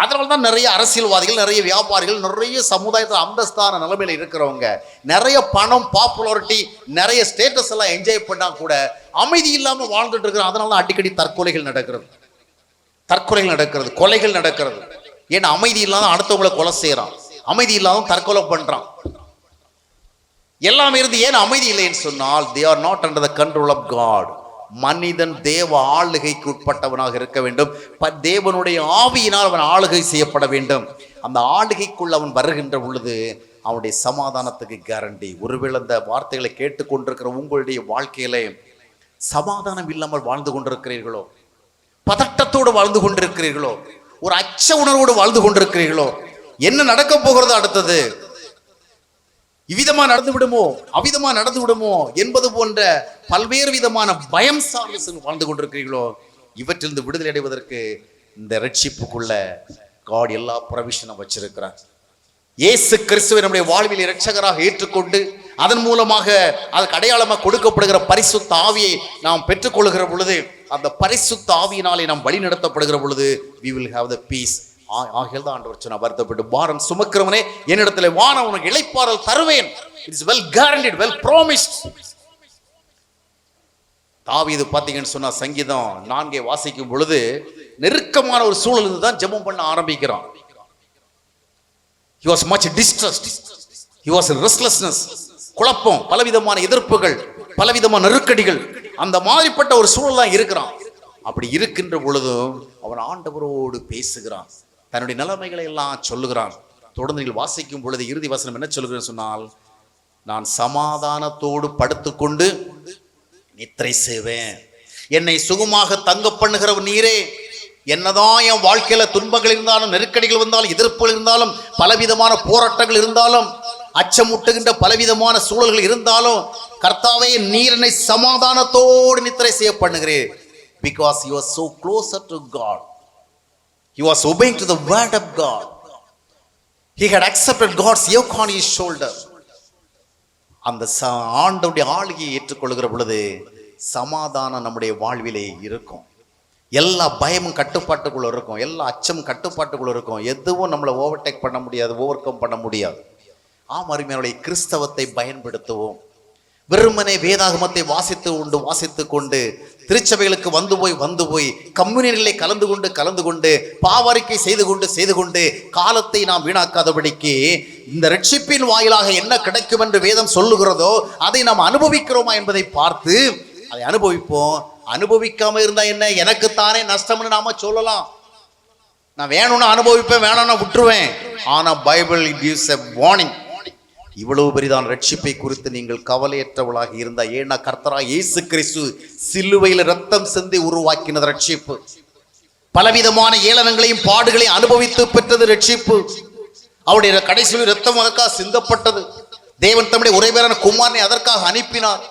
அதனால தான் நிறைய அரசியல்வாதிகள், நிறைய வியாபாரிகள், நிறைய சமுதாயத்தில் அந்தஸ்தான நிலைமையில இருக்கிறவங்க நிறைய பணம், பாப்புலாரிட்டி, நிறைய ஸ்டேட்டஸ் எல்லாம் என்ஜாய் பண்ணா கூட அமைதி இல்லாம வாழ்ந்துட்டு இருக்கிறோம். அதனால தான் அடிக்கடி தற்கொலைகள் நடக்கிறது, கொலைகள் நடக்கிறது. ஏன்னா அமைதி இல்லாத அடுத்தவங்களை கொலை செய்யறான், அமைதி இல்லாத தற்கொலை பண்றான். எல்லாமே இருந்து ஏன் அமைதி இல்லைன்னு சொன்னால், they are not under the control of God. மனிதன் தேவ ஆளுகைக்கு உட்பட்டவனாக இருக்க வேண்டும். தேவனுடைய ஆவியினால் அவன் ஆளுகை செய்யப்பட வேண்டும். அந்த ஆளுகைக்குள் அவன் வருகின்ற பொழுது அவனுடைய சமாதானத்துக்கு கேரண்டி. ஒருவேளை அந்த வார்த்தைகளை கேட்டுக்கொண்டிருக்கிற உங்களுடைய வாழ்க்கையில சமாதானம் இல்லாமல் வாழ்ந்து கொண்டிருக்கிறீர்களோ, பதட்டத்தோடு வாழ்ந்து கொண்டிருக்கிறீர்களோ, ஒரு அச்ச உணர்வோடு வாழ்ந்து கொண்டிருக்கிறீர்களோ, என்ன நடக்க போகிறது அடுத்தது, இவ்விதமா நடந்து விடுமோ, அவ்விதமா நடந்து விடுமோ என்பது போன்ற பல்வேறு விதமான பயம் சார்ந்து வாழ்ந்து கொண்டிருக்கிறீர்களோ, இவற்றிலிருந்து விடுதலை அடைவதற்கு இந்த ரட்சிப்புக்குள்ள God எல்லா ப்ரொவிஷனும் வச்சிருக்கிறார். இயேசு கிறிஸ்துவை நம்முடைய வாழ்வில் இரட்சகராக ஏற்றுக்கொண்டு அதன் மூலமாக அதுக்கு அடையாளமாக கொடுக்கப்படுகிற பரிசுத்த ஆவியை நாம் பெற்றுக்கொள்கிற பொழுது, அந்த பரிசுத்த ஆவியினாலே நாம் வழி நடத்தப்படுகிற பொழுது we will have the peace. ஆகியல் தான் ஆண்டவர் சொன்னார், வருத்தப்பட்டு பாரம் சுமக்கிறவனே என்னிடத்தில் வா, நான் உனக்கு இளைப்பாறல் தருவேன். It's well guaranteed, well promised. தாவீது பாத்தீங்கன்னு சொன்னா சங்கீதம் 4 வாசிக்கும் பொழுது நெருக்கமான ஒரு சூழல் தான் ஜெபம் பண்ண ஆரம்பிக்கிறான். he was much distressed, he was in restlessness, குழப்பம், பலவிதமான எதிர்ப்புகள், பலவிதமான நெருக்கடிகள், அந்த மாதிரிப்பட்ட ஒரு சூழல் தான் இருக்கிறான். அப்படி இருக்கின்ற பொழுதும் அவன் ஆண்டவரோடு பேசுகிறான், தன்னுடைய நிலைமைகளை எல்லாம் சொல்லுகிறான். தொடர்ந்து நீங்கள் வாசிக்கும் பொழுது இறுதி வசனம் என்ன சொல்லுகிறேன்னு சொன்னால், நான் சமாதானத்தோடு படுத்துக்கொண்டு நித்திரை செய்வேன், என்னை சுகமாக தங்க பண்ணுகிற நீரே. என்னதான் என் வாழ்க்கையில துன்பங்கள் இருந்தாலும், நெருக்கடிகள் இருந்தாலும், எதிர்ப்புகள் இருந்தாலும், பலவிதமான போராட்டங்கள் இருந்தாலும், அச்சமூட்டுகின்ற பலவிதமான சூழல்கள் இருந்தாலும் கர்த்தாவே நீர் என்னை சமாதானத்தோடு நித்திரை செய்ய பண்ணுகிறேன். Because you are so closer to God. He was obeying to the word of God. He had accepted God's yoke on his shoulder. அந்த ஆண்டவருடைய ஆளுகையை ஏற்றுக்கொள்கிற பொழுது சமாதானம் நம்முடைய வாழ்விலே இருக்கும். எல்லா பயமும் கட்டுப்பாட்டுக்குள்ள இருக்கும், எல்லா அச்சமும் கட்டுப்பாட்டுக்குள்ள இருக்கும். எதுவும் நம்மளை ஓவர்டேக் பண்ண முடியாது, ஓவர் கம் பண்ண முடியாது. அருமையானவர்களே, கிறிஸ்தவத்தை பயன்படுத்துவோம். வெறுமனே வேதாகமத்தை வாசித்து கொண்டு திருச்சபைகளுக்கு வந்து போய் கம்யூனியன்களை கலந்து கொண்டு பாவரிக்கை செய்து கொண்டு காலத்தை நாம் வீணாக்காதபடிக்கு இந்த ரட்சிப்பின் வாயிலாக என்ன கிடைக்கும் என்று வேதம் சொல்லுகிறதோ அதை நாம் அனுபவிக்கிறோமா என்பதை பார்த்து அதை அனுபவிப்போம். அனுபவிக்காம இருந்தா என்ன, எனக்குத்தானே நஷ்டம்னு நாம சொல்லலாம். நான் வேணும்னு அனுபவிப்பேன், வேணும்னா விட்டுருவேன். ஆனா பைபிள் gives a warning. இவ்வளவு பெரிதான ரட்சிப்பை குறித்து நீங்கள் கவலையற்றவளாக இருந்தா, ஏன்னா கர்த்தராகிய இயேசு கிறிஸ்து சிலுவையில் ரத்தம் சிந்தி உருவாக்கினது ரட்சிப்பு. பலவிதமான ஏளனங்களையும் பாடுகளையும் அனுபவித்து பெற்றது ரட்சிப்பு. அவருடைய கடைசியில் ரத்தம் அதற்காக சிந்தப்பட்டது. தேவன் தம்முடைய ஒரேபேரான குமாரனை அதற்காக அனுப்பினார்.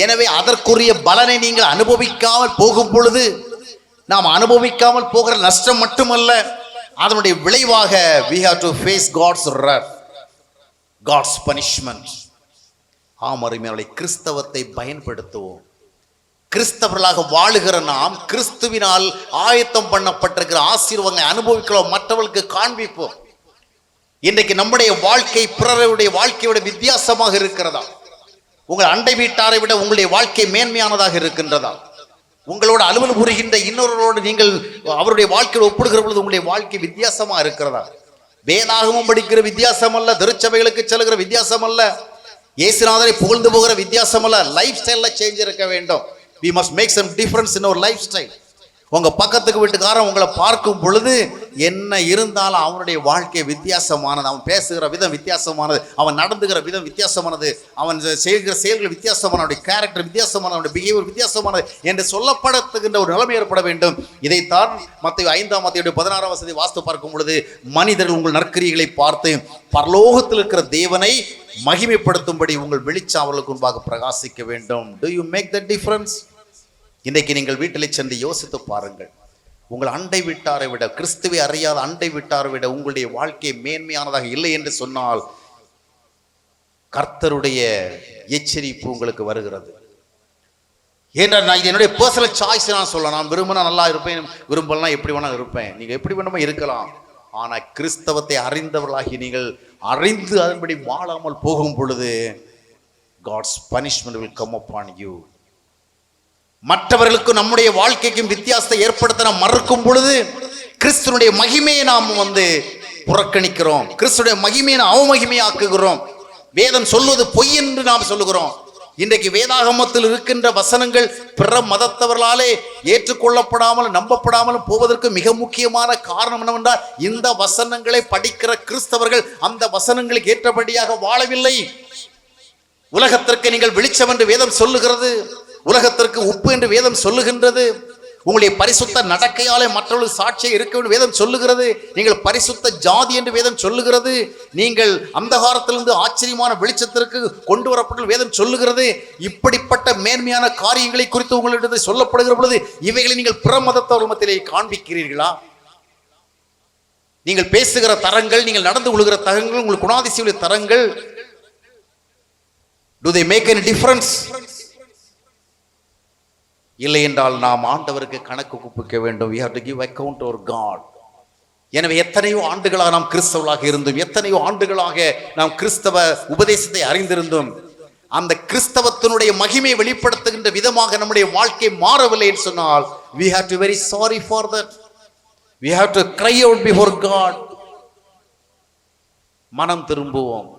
எனவே அதற்குரிய பலனை நீங்கள் அனுபவிக்காமல் போகும் பொழுது, நாம் அனுபவிக்காமல் போகிற நஷ்டம் மட்டுமல்ல, அதனுடைய விளைவாக we have to face God's wrath, God's punishment. அருமையானவர்களே, கிறிஸ்தவத்தை பயன்படுத்துவோம். கிறிஸ்தவர்களாக வாழுகிற நாம் கிறிஸ்துவினால் ஆயத்தம் பண்ணப்பட்டிருக்கிற ஆசீர்வாதங்களை அனுபவிக்கிறோம், மற்றவர்களுக்கு காண்பிப்போம். இன்றைக்கு நம்முடைய வாழ்க்கை பிறருடைய வாழ்க்கையோட வித்தியாசமாக இருக்கிறதா? உங்கள் அண்டை வீட்டாரை விட உங்களுடைய வாழ்க்கை மேன்மையானதாக இருக்கின்றதா? உங்களோட அலுவல் புரிகின்ற இன்னொருவரோடு நீங்கள் அவருடைய வாழ்க்கையில் ஒப்பிடுகிற பொழுது உங்களுடைய வாழ்க்கை வித்தியாசமா இருக்கிறதா? வேதாகமும் படிக்கிற வித்தியாசம் அல்ல, திருச்சபைகளுக்கு செல்கிற வித்தியாசம் அல்ல, இயேசுநாதரை புகழ்ந்து போகிற வித்தியாசம் அல்ல. லைஃப் ஸ்டைல்ல சேஞ்ச் இருக்க வேண்டும். we must make some difference in our lifestyle. உங்க பக்கத்துக்கு வீட்டுக்காரன் உங்களை பார்க்கும் பொழுது என்ன இருந்தாலும் அவனுடைய வாழ்க்கை வித்தியாசமானது, அவன் பேசுகிற விதம் வித்தியாசமானது, அவன் நடந்துகிற விதம் வித்தியாசமானது, அவன் செய்கிற செயல்கள் வித்தியாசமான, அவனுடைய கேரக்டர் வித்தியாசமானது, அவனுடைய பிஹேவியர் வித்தியாசமானது என்று சொல்லப்படுகின்ற ஒரு நிலைமை ஏற்பட வேண்டும். இதைத்தான் மத்தேயு 5:16 வாசித்து பார்க்கும் பொழுது, மனிதர்கள் உங்கள் நற்கிரியைகளை பார்த்து பரலோகத்தில் இருக்கிற தேவனை மகிமைப்படுத்தும்படி உங்கள் வெளிச்சம் அவர்களுக்கு முன்பாக பிரகாசிக்க வேண்டும். Do you make that difference? இன்றைக்கு நீங்கள் வீட்டிலே சென்று யோசித்து பாருங்கள். உங்கள் அண்டை வீட்டாரை விட, கிறிஸ்துவை அறியாத அண்டை வீட்டாரை விட உங்களுடைய வாழ்க்கை மேன்மையானதாக இல்லை என்று சொன்னால் கர்த்தருடைய எச்சரிப்பு உங்களுக்கு வருகிறது. ஏன்னா நான் இது என்னுடைய பர்சனல் சாய்ஸ் நான் சொல்ல, நான் விரும்பினா நல்லா இருப்பேன், விரும்பலாம் எப்படி வேணா இருப்பேன். நீங்க எப்படி வேணுமோ இருக்கலாம். ஆனா கிறிஸ்தவத்தை அறிந்தவர்களாகி நீங்கள் அறிந்து அதன்படி வாழாமல் போகும் பொழுது God's punishment will come upon you. மற்றவர்களுக்கு நம்முடைய வாழ்க்கைக்கும் வித்தியாசத்தை ஏற்படுத்த நாம் மறுக்கும் பொழுது கிறிஸ்துனுடைய மகிமையை நாம் புறக்கணிக்கிறோம், கிறிஸ்துடைய மகிமையை நாம் அவமகிமையாக்குகிறோம். வேதம் சொல்வது பொய் என்று நாம் சொல்லுகிறோம். இன்றைக்கு வேதாகமத்தில் இருக்கின்ற வசனங்கள் பிற மதத்தவர்களாலே ஏற்றுக்கொள்ளப்படாமல் நம்பப்படாமல் போவதற்கு மிக முக்கியமான காரணம் என்னவென்றால், இந்த வசனங்களை படிக்கிற கிறிஸ்தவர்கள் அந்த வசனங்களுக்கு ஏற்றபடியாக வாழவில்லை. உலகத்திற்கு நீங்கள் வெளிச்சம் என்று வேதம் சொல்லுகிறது, உலகத்திற்கு உப்பு என்று வேதம் சொல்லுகின்றது. உங்களுடைய பரிசுத்த நடக்கையாலே மற்றவர்கள் சாட்சியாக இருக்க வேண்டும் வேதம் சொல்லுகிறது. நீங்கள் பரிசுத்த ஜாதி என்று வேதம் சொல்லுகிறது. நீங்கள் அந்தகாரத்திலிருந்து ஆச்சரியமான வெளிச்சத்திற்கு கொண்டு வரப்பட்ட வேதம் சொல்லுகிறது. இப்படிப்பட்ட மேன்மையான காரியங்களை குறித்து உங்களிடம் சொல்லப்படுகிற பொழுது இவைகளை நீங்கள் பிற மதத்தவர் மத்தியிலே காண்பிக்கிறீர்களா? நீங்கள் பேசுகிற தரங்கள், நீங்கள் நடந்து கொள்கிற தரங்கள், உங்கள் குணாதிசய தரங்கள், do they make any difference? இல்லை என்றால் நாம் ஆண்டவருக்கு கணக்கு ஒப்புவிக்க வேண்டும். we have to give account to our God. எனவே எத்தனையோ ஆண்டுகளாக நாம் கிறிஸ்தவர்களாக இருந்தோம், எத்தனையோ ஆண்டுகளாக நாம் கிறிஸ்தவ உபதேசத்தை அறிந்திருந்தோம். அந்த கிறிஸ்தவத்தினுடைய மகிமை வெளிப்படுத்துகின்ற விதமாக நம்முடைய வாழ்க்கை மாறவில்லை என்று சொன்னால் we have to very sorry for that. we have to cry out before God. மனம் திரும்புவோம்.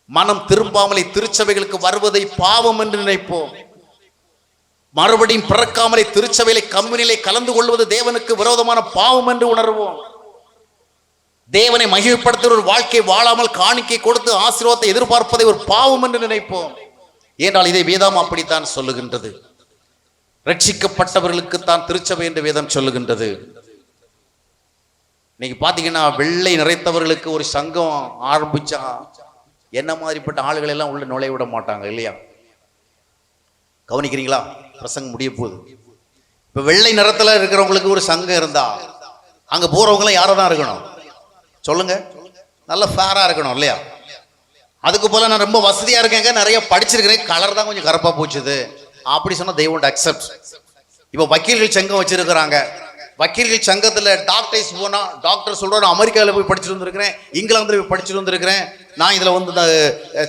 மனம் திரும்பாமலே திருச்சபைகளுக்கு வருவதை பாவம் என்று நினைப்போம். மறுபடியும் பிறக்காமலே திருச்சபையிலே கம்யூனிலே கலந்து கொள்வது தேவனுக்கு விரோதமான பாவம் என்று உணர்வோம். தேவனை மகிமைப்படுத்துகிற ஒரு வாழ்க்கை வாழாமல் காணிக்கை கொடுத்து ஆசீர்வாதத்தை எதிர்பார்ப்பதை ஒரு பாவம் என்று நினைப்போம். ஏனென்றால் இதை வேதம் அப்படித்தான் சொல்லுகின்றது. ரட்சிக்கப்பட்டவர்களுக்கு தான் திருச்சபை என்று வேதம் சொல்லுகின்றது. இன்னைக்கு பாத்தீங்கன்னா வெள்ளை நிறைத்தவர்களுக்கு ஒரு சங்கம் ஆரம்பிச்சா என்ன மாதிரிப்பட்ட ஆளுகளை எல்லாம் உள்ள நுழைய விட மாட்டாங்க இல்லையா? கவனிக்கிறீங்களா? பிரசங்கம் முடிய போகுது. இப்ப வெள்ளை நிறத்துல இருக்கிறவங்களுக்கு ஒரு சங்கம் இருந்தா அங்க போறவங்களும் யாரா தான் இருக்கணும் சொல்லுங்க? நல்ல ஃபேரா இருக்கணும் இல்லையா? அதுக்கு போல நான் ரொம்ப வசதியா இருக்கேங்க, நிறைய படிச்சிருக்கிறேன், கலர் தான் கொஞ்சம் கருப்பா போச்சுது அப்படி சொன்னா they won't accept. இப்ப வக்கீல்கள் சங்கம் வச்சிருக்கிறாங்க. வக்கீல்கள் சங்கத்துல டாக்டர்ஸ் போனா டாக்டர் சொல்றாரு அமெரிக்காவில் போய் படிச்சுட்டு வந்திருக்கிறேன், இங்கிலாந்துல போய் படிச்சுட்டு வந்திருக்கிறேன், நான் இதுல வந்து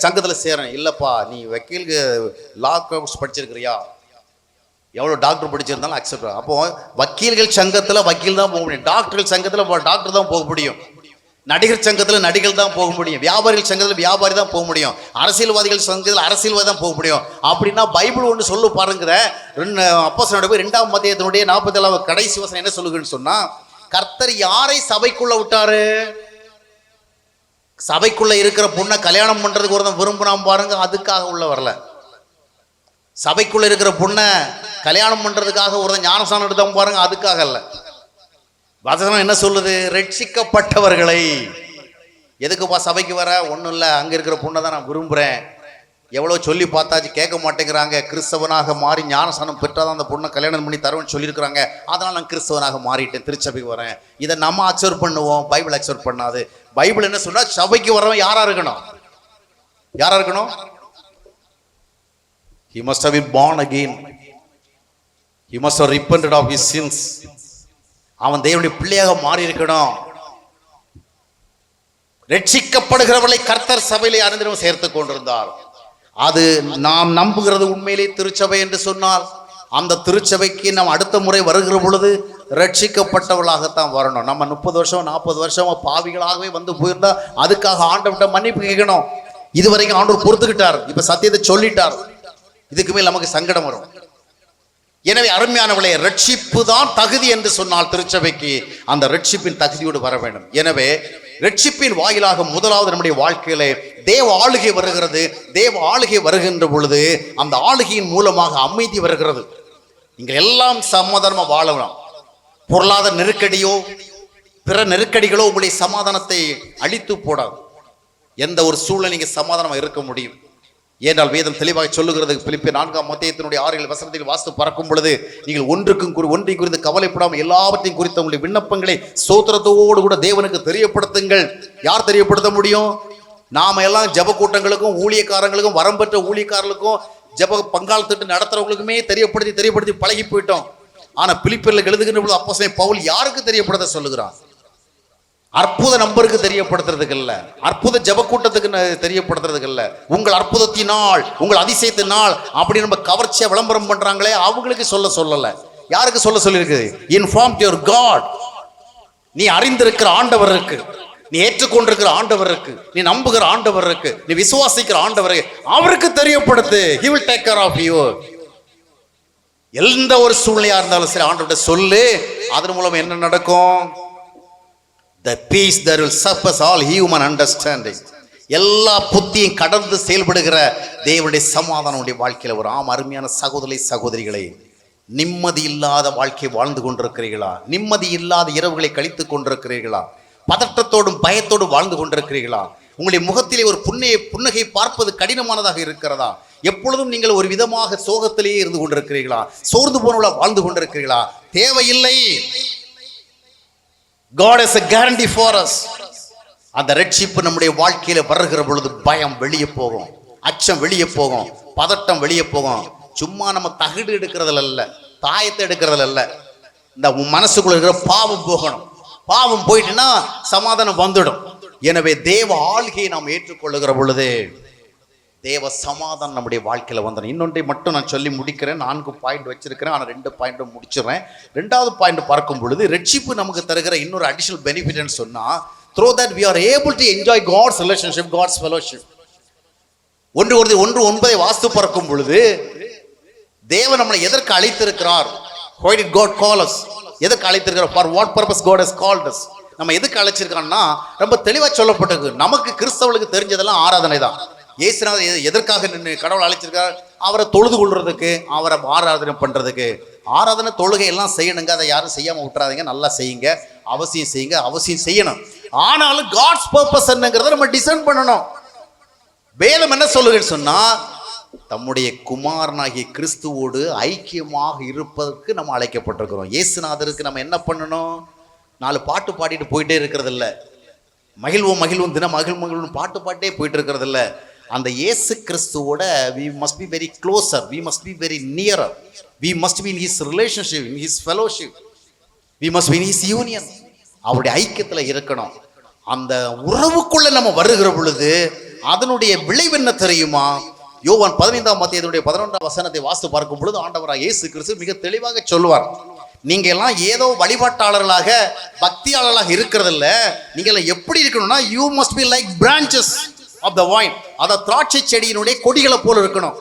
சங்கத்துல சேரேன். இல்லப்பா, நீ வக்கீலுக்கு லா கோர்ஸ் படிச்சிருக்கிறியா, எவ்வளவு டாக்டர் படிச்சிருந்தாலும் அக்செப்ட். அப்போ வக்கீல்கள் சங்கத்துல வக்கீல் தான் போக முடியும், டாக்டர்கள் சங்கத்துல டாக்டர் தான் போக முடியும், நடிகர் சங்கத்துல நடிகர் தான் போக முடியும், வியாபாரிகள் சங்கத்துல வியாபாரி தான் போக முடியும், அரசியல்வாதிகள் சங்கத்தில் அரசியல்வாதி தான் போக முடியும். அப்படின்னா பைபிள் ஒன்று சொல்லு பாருங்கிற அப்போஸ்தலனுடைய 2ஆம் அத்தியாயத்தினுடைய 47 கடைசி வசனம் என்ன சொல்லுதுன்னு சொன்னா, கர்த்தர் யாரை சபைக்குள்ள விட்டாரு? சபைக்குள்ள இருக்கிற பொண்ணை கல்யாணம் பண்றதுக்கு ஒருத்தன் விரும்பினான் பாருங்க, அதுக்காக உள்ள வரல. சபைக்குள்ள இருக்கிற பொண்ணை கல்யாணம் பண்றதுக்காக ஒருத்தன் ஞானஸ்நானம் எடுத்தான் பாருங்க, அதுக்காக அல்ல. வசனம் என்ன சொல்லுது? ரட்சிக்கப்பட்டவர்களை. எதுக்குப்பா சபைக்கு வர? ஒன்றும் இல்லை, அங்கே இருக்கிற பொண்ணை தான் நான் விரும்புகிறேன். எவ்வளோ சொல்லி பார்த்தாச்சு, கேட்க மாட்டேங்கிறாங்க. கிறிஸ்தவனாக மாறி ஞானஸ்நானம் பெற்றாதான் அந்த பொண்ணை கல்யாணம் பண்ணி தருவேன்னு சொல்லியிருக்கிறாங்க. அதனால் நான் கிறிஸ்தவனாக மாறிட்டேன், திருச்சபைக்கு வரேன். இதை நம்ம அக்செப்ட் பண்ணுவோம், பைபிள் அக்செப்ட் பண்ணாது. பைபிள் என்ன சொன்னா, சபைக்கு வரவன் யாரா இருக்கணும்? யாரா இருக்கணும்? He must have been born again. He must have repented of his sins. அவன் தேவனுடைய பிள்ளையாக மாறி இருக்கணும். ரட்சிக்கப்படுகிறவர்களை கர்த்தர் சபையிலே அனைவரும் சேர்த்து கொண்டிருந்தார். அது நாம் நம்புகிறது உண்மையிலே திருச்சபை என்று சொன்னால், அந்த திருச்சபைக்கு நாம் அடுத்த முறை வருகிற பொழுது ரட்சிக்கப்பட்டவர்களாகத்தான் வரணும். நம்ம 30 வருஷம் 40 வருஷமா பாவிகளாகவே வந்து போயிருந்தா அதுக்காக ஆண்டவர்கிட்ட மன்னிப்பு கேட்கணும். இதுவரைக்கும் ஆண்டவர் பொறுத்துக்கிட்டார், இப்ப சத்தியத்தை சொல்லிட்டார், இதுக்கு மேல் நமக்கு சங்கடம் வரும். எனவே அருமையானவளே, ரட்சிப்பு தான் தகுதி என்று சொன்னால் திருச்சபைக்கு அந்த ரட்சிப்பின் தகுதியோடு வர வேண்டும். எனவே ரட்சிப்பின் வாயிலாக முதலாவது நம்முடைய வாழ்க்கையிலே தேவ ஆளுகை வருகிறது. தேவ ஆளுகை வருகின்ற பொழுது அந்த ஆளுகையின் மூலமாக அமைதி வருகிறது. நீங்கள் எல்லாம் சமாதானமா வாழலாம். பொருளாதார நெருக்கடியோ பிற நெருக்கடிகளோ உங்களுடைய சமாதானத்தை அழித்து போடாது. எந்த ஒரு சூழ்நிலை நீங்க சமாதானமா இருக்க முடியும். ஏனால் வேதம் தெளிவாக சொல்லுகிறது, பிலிப்பியர் 4ஆம் அத்தியாயத்தினுடைய 6 வசனத்தில் வாஸ்து பறக்கும் பொழுது, நீங்கள் ஒன்றை குறித்து கவலைப்படாமல் எல்லாவற்றையும் குறித்த உங்களுடைய விண்ணப்பங்களை ஸ்தோத்திரத்தோடு கூட தேவனுக்கு தெரியப்படுத்துங்கள். யார் தெரியப்படுத்த முடியும்? நாம எல்லாம் ஜெப கூட்டங்களுக்கும் ஊழியக்காரங்களுக்கும் வரம்பெற்ற ஊழியக்காரர்களுக்கும் ஜெப பங்காளி திட்டு நடத்துறவங்களுக்குமே தெரியப்படுத்தி பழகி போயிட்டோம். ஆனா பிலிப்பியர்ல எழுதுகின்ற பொழுது அப்போஸ்தலன் பவுல் யாருக்கு தெரியப்படுத்த சொல்லுகிறான்? அற்புத நம்பருக்கு தெரியப்படுத்துறதுக்கு இல்ல, அற்புத ஜெப கூட்டத்துக்கு தெரியப்படுத்துறதுக்கு இல்ல, உங்கள் அற்புதத்தினால் உங்கள் அதிசயத்தினால் அப்படி நம்ம கவர்ச்சியா விளம்பரம் பண்றாங்களே அவங்களுக்கு சொல்லல. யாருக்கு சொல்லிருக்கு? Inform your God. நீ அறிந்திருக்கிற ஆண்டவர் இருக்கு, நீ ஏற்றுக்கொண்டிருக்கிற ஆண்டவர் இருக்கு, நீ நம்புகிற ஆண்டவர் இருக்கு, நீ விசுவாசிக்கிற ஆண்டவர் அவருக்கு தெரியப்படுத்து. He will take care of you. எந்த ஒரு சூழ்நிலையா இருந்தாலும் சரி ஆண்டவர்கிட்ட சொல்லு. அதன் மூலம் என்ன நடக்கும்? The peace that will surpass all human understanding. எல்லா புத்தியும் கடந்து செயல்படுகிற தேவனுடைய சமாதானம் உடைய வாழ்க்கையில ஒரு அருமையான சகோதரிகளே, நிம்மதி இல்லாத வாழ்க்கை வாழ்ந்து கொண்டிருக்கிறீர்களா? நிம்மதி இல்லாத இரவுகளை கழித்துக் கொண்டிருக்கிறீர்களா? பதற்றத்தோடும் பயத்தோடும் வாழ்ந்து கொண்டிருக்கிறீர்களா? உங்களுடைய முகத்திலே ஒரு புன்னகை பார்ப்பது கடினமானதாக இருக்கிறதா? எப்பொழுதும் நீங்கள் ஒரு விதமாக சோகத்திலேயே இருந்து கொண்டிருக்கிறீர்களா? சோர்ந்து போனவர்களா வாழ்ந்து கொண்டிருக்கிறீர்களா? தேவையில்லை. God has a guarantee for us. அந்த ரட்சிப்பு நம்முடைய வாழ்க்கையில வருகிற பொழுது பயம் வெளியே போகும், அச்சம் வெளியே போகும், பதட்டம் வெளியே போகும். சும்மா நம்ம தகுடு எடுக்கிறதுல இல்ல, தாயத்தை எடுக்கிறதுல இல்ல, இந்த மனசுக்குள்ள இருக்கிற பாவம் போகணும். பாவம் போயிட்டுன்னா சமாதானம் வந்துடும். எனவே தேவ ஆளுகையை நாம் ஏற்றுக்கொள்ளுகிற பொழுது தேவ சமாதானம் நம்முடைய வாழ்க்கையில வந்துடும். இன்னொன்றை மட்டும் நான் சொல்லி முடிக்கிறேன். 4 பாயிண்ட் வச்சிருக்கிறேன், ஆனால் 2 பாயிண்ட்டும் முடிச்சிடுறேன். 2வது பாயிண்ட் பார்க்கும் பொழுது ரட்சிப்பு நமக்கு தருகிற இன்னொரு அடிஷனல் பெனிஃபிட்னு சொன்னா, through that we are able to enjoy God's relationship, God's fellowship. 1:9 வாஸ்து பார்க்கும் பொழுது தேவன் நம்மளை எதற்கு அழைத்திருக்கிறார்? Why did God call us? எதற்கு அழைத்திருக்கிறார்? For what purpose God has called us? நம்ம எதுக்கு அழைச்சிருக்கான்னா ரொம்ப தெளிவா சொல்லப்பட்டது. நமக்கு கிறிஸ்தவர்களுக்கு தெரிஞ்சதெல்லாம் ஆராதனை தான். இயேசுநாதர் எதற்காக கடவுள் அழைச்சிருக்கார்? அவரை தொழுது கொள்றதுக்கு, அவரை ஆராதனை பண்றதுக்கு. ஆராதனை தொழுகை எல்லாம் செய்யணுங்க, அதை யாரும் செய்யாம விட்டுறாதீங்க, நல்லா செய்யுங்க, அவசியம் செய்யுங்க, அவசியம் செய்யணும். ஆனாலும் காட்ஸ் பர்பஸ் என்னங்கிறத நம்ம டிசைன் பண்ணணும். வேதம் என்ன சொல்லுங்கன்னு சொன்னா, தம்முடைய குமாரனாகிய கிறிஸ்துவோடு ஐக்கியமாக இருப்பதற்கு நம்ம அழைக்கப்பட்டிருக்கிறோம். இயேசுநாதருக்கு நம்ம என்ன பண்ணணும்? 4 பாட்டு பாடிட்டு போயிட்டே இருக்கிறது இல்ல, மகிழ்வோம் மகிழ்வோம் தினம் மகிழ்வும் பாட்டு பாட்டே போயிட்டு இருக்கிறது இல்ல. அந்த இயேசு கிறிஸ்துவோட we must be very closer, we must be very nearer, we must be in his relationship, in his fellowship, we must be in his union. அவருடைய ஐக்கியத்துல இருக்கணும். அந்த உறவுக்குள்ள நம்ம வருகிற பொழுது அதனுடைய விளைவு என்ன தெரியுமா? யோவான் 15ஆம் அத்தியாயத்தினுடைய 11ஆம் வசனத்தை வாசித்து பார்க்கும் பொழுது ஆண்டவராகிய இயேசு கிறிஸ்து மிக தெளிவாக சொல்லுவார், நீங்க எல்லாம் ஏதோ வழிபாட்டாளர்களாக பக்தியாளர்களாக இருக்கிறதில்ல, நீங்க எல்லாம் எப்படி இருக்கணும்னா you must be like branches of the vine, அத திராட்சை செடியினுடைய கொடிகளை போல இருக்கணும்.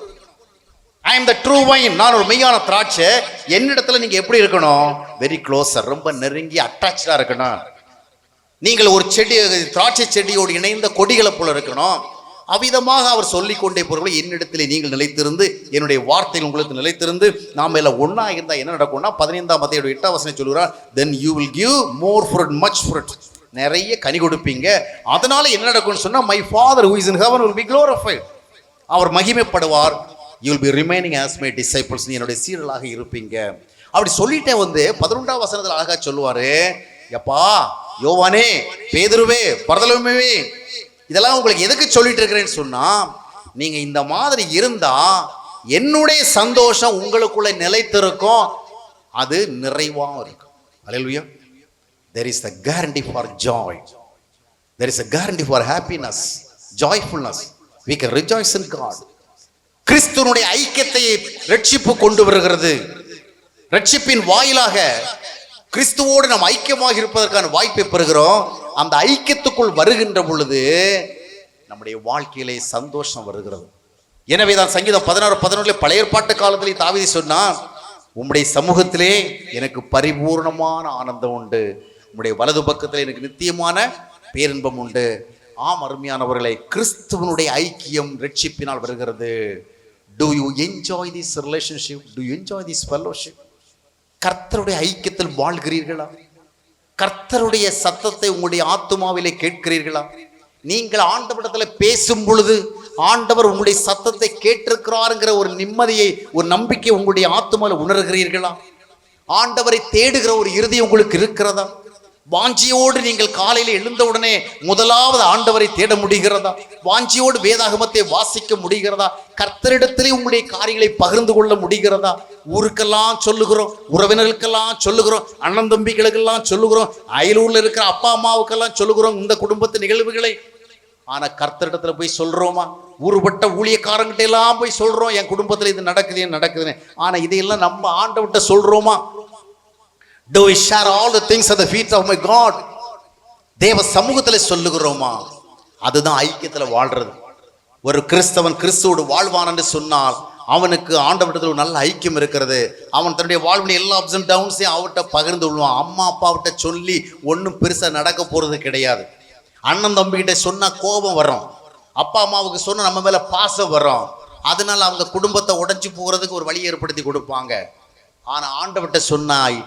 I am the true vine, நான் ஒரு மெய்யான திராட்சை. என்னிடத்துல நீங்க எப்படி இருக்கணும்? வெரி க்ளோஸர், ரொம்ப நெருங்கி அட்டாச்சா இருக்கணும். நீங்கள் ஒரு செடி, திராட்சை செடியோடு இணைந்த கொடிகளை போல இருக்கணும். அவ்விதமாக அவர் சொல்லிக் கொண்டே போறவர்கள், என்னிடத்திலே நீங்கள் நிலைத்திருந்து என்னுடைய வார்த்தைகள் உங்களுக்கு நிலைத்திருந்து நாம எல்லாம் ஒன்னா இருந்தா என்ன நடக்கும்னா 15ஆம் அத்தியாயம் 8ஆம் வசனம் சொல்லுறார், then you will give more fruit, much fruit, நிறைய கனி கொடுப்பீங்க. அதனால என்ன நடக்கும்னு சொன்னா, my father who is in heaven will be glorified, our மகிமைப்படுவார். you will be remaining as my disciples, நீ என்னுடைய சீடர்களாக இருப்பீங்க. அப்படி சொல்லிட்டே 11ஆம் வசனத்துல அழகா சொல்லுவாரு, எப்பா யோவானே, பேதுருவே, பர்தலோமேவே, இதெல்லாம் உங்களுக்கு எதுக்கு சொல்லிட்டு இருக்கிறேன்னு சொன்னா, நீங்க இந்த மாதிரி இருந்தா என்னுடைய சந்தோஷம் உங்களுக்குள்ள நிலைத்திருக்கும், அது நிறைவா இருக்கும். அல்லேலூயா. There is a guarantee for joy, there is a guarantee for happiness, joyfulness. We can rejoice in God. கிறிஸ்துவினுடைய ஐக்கியத்தை ரட்சிப்பு கொண்டு வருகிறது. ரட்சிப்பின் வாயிலாக கிறிஸ்துவோடு நாம் ஐக்கியமாக இருப்பதற்கான வாய்ப்பை பெறுகிறோம். அந்த ஐக்கியத்துக்குள் வருகின்ற பொழுது நம்முடைய வாழ்க்கையிலே சந்தோஷம் வருகிறது. எனவே தான் சங்கீதம் 16:11 பழைய ஏற்பாட்டு காலத்திலே தாவீது சொன்னான், உம்முடைய சமூகத்திலே எனக்கு பரிபூர்ணமான ஆனந்தம் உண்டு, உம்முடைய வலது பக்கத்திலே எனக்கு நித்தியமான பேரின்பம் உண்டு. ஆம் அருமையானவர்களே, கிறிஸ்துவனுடைய ஐக்கியம் ரட்சிப்பினால் வருகிறது. Do you enjoy this relationship? Do you enjoy this fellowship? கர்த்தருடைய ஐக்கியத்தில் வாழ்கிறீர்களா? கர்த்தருடைய சத்தத்தை உங்களுடைய ஆத்துமாவிலே கேட்கிறீர்களா? நீங்கள் ஆண்டவரிடத்தில் பேசும் பொழுது ஆண்டவர் உங்களுடைய சத்தத்தை கேட்டிருக்கிறாருங்கிற ஒரு நிம்மதியை, ஒரு நம்பிக்கை உங்களுடைய ஆத்துமாவில் உணர்கிறீர்களா? ஆண்டவரை தேடுகிற ஒரு இருதயம் உங்களுக்கு இருக்கிறதா? வாஞ்சியோடு நீங்கள் காலையில் எழுந்தவுடனே முதலாவது ஆண்டவரை தேட முடிகிறதா? வாஞ்சியோடு வேதாகமத்தை வாசிக்க முடிகிறதா? கர்த்தரிடத்திலே உங்களுடைய காரியங்களை பகிர்ந்து கொள்ள முடிகிறதா? ஊருக்கெல்லாம் சொல்லுகிறோம், உறவினர்களுக்கெல்லாம் சொல்லுகிறோம், அண்ணன் தம்பிகளுக்கெல்லாம் சொல்லுகிறோம், அயலூர்ல இருக்கிற அப்பா அம்மாவுக்கெல்லாம் சொல்லுகிறோம் இந்த குடும்பத்து நிகழ்வுகளை. ஆனா கர்த்தரிடத்துல போய் சொல்றோமா? ஊருபட்ட ஊழியக்காரங்கிட்ட எல்லாம் போய் சொல்றோம், என் குடும்பத்துல இது நடக்குதுன்னு. ஆனா இதையெல்லாம் நம்ம ஆண்டவர்கிட்ட சொல்றோமா? Do we share all the things at the feet of my God? தேவ சமூகத்தில் சொல்லுகிறோமா? அதுதான் ஐக்கியத்தில் வாழ்றது. ஒரு கிறிஸ்தவன் கிறிஸ்துவோடு வாழ்வான் என்று சொன்னால் அவனுக்கு ஆண்டவரிடத்தில் ஒரு நல்ல ஐக்கியம் இருக்கிறது. அவன் தன்னுடைய வாழ்வின் எல்லா அப்ஸ் அண்ட் டவுன்ஸையும் அவர்கிட்ட பகிர்ந்து கொள்வான். அம்மா அப்பாவிட்ட சொல்லி ஒன்றும் பெருசாக நடக்க போகிறது கிடையாது. அண்ணன் தம்பிகிட்ட சொன்னால் கோபம் வரும், அப்பா அம்மாவுக்கு சொன்னால் நம்ம மேலே பாசம் வரும். அதனால அவங்க குடும்பத்தை உடைஞ்சு போகிறதுக்கு ஒரு வழியை ஏற்படுத்தி கொடுப்பாங்க. ஆனால் ஆண்டவர்கிட்ட சொன்னாய்,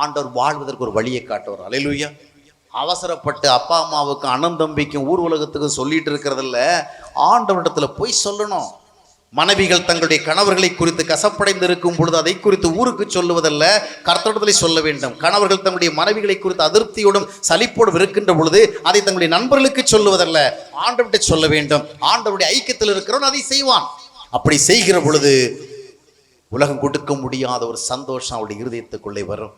ஆண்டவர் வாழ்வதற்கு ஒரு வழியை காட்டுவார். அல்லேலூயா. அவசரப்பட்டு அப்பா அம்மாவுக்கு அண்ணன் தம்பிக்கும் ஊர் உலகத்துக்கும் சொல்லிட்டு இருக்கிறதில்ல, ஆண்டவரிடத்துல போய் சொல்லணும். மனைவிகள் தங்களுடைய கணவர்களை குறித்து கசப்படைந்து இருக்கும் பொழுது அதை குறித்து ஊருக்கு சொல்லுவதல்ல, கர்த்தரிடத்திலே சொல்ல வேண்டும். கணவர்கள் தங்களுடைய மனைவிகளை குறித்து அதிருப்தியோடும் சலிப்போடும் இருக்கின்ற பொழுது அதை தங்களுடைய நண்பர்களுக்கு சொல்லுவதல்ல, ஆண்டவர்கிட்ட சொல்ல வேண்டும். ஆண்டவருடைய ஐக்கியத்தில் இருக்கிறவன் அதை செய்வான். அப்படி செய்கிற பொழுது உலகம் கொடுக்க முடியாத ஒரு சந்தோஷம் அவருடைய இருதயத்துக்குள்ளே வரும்.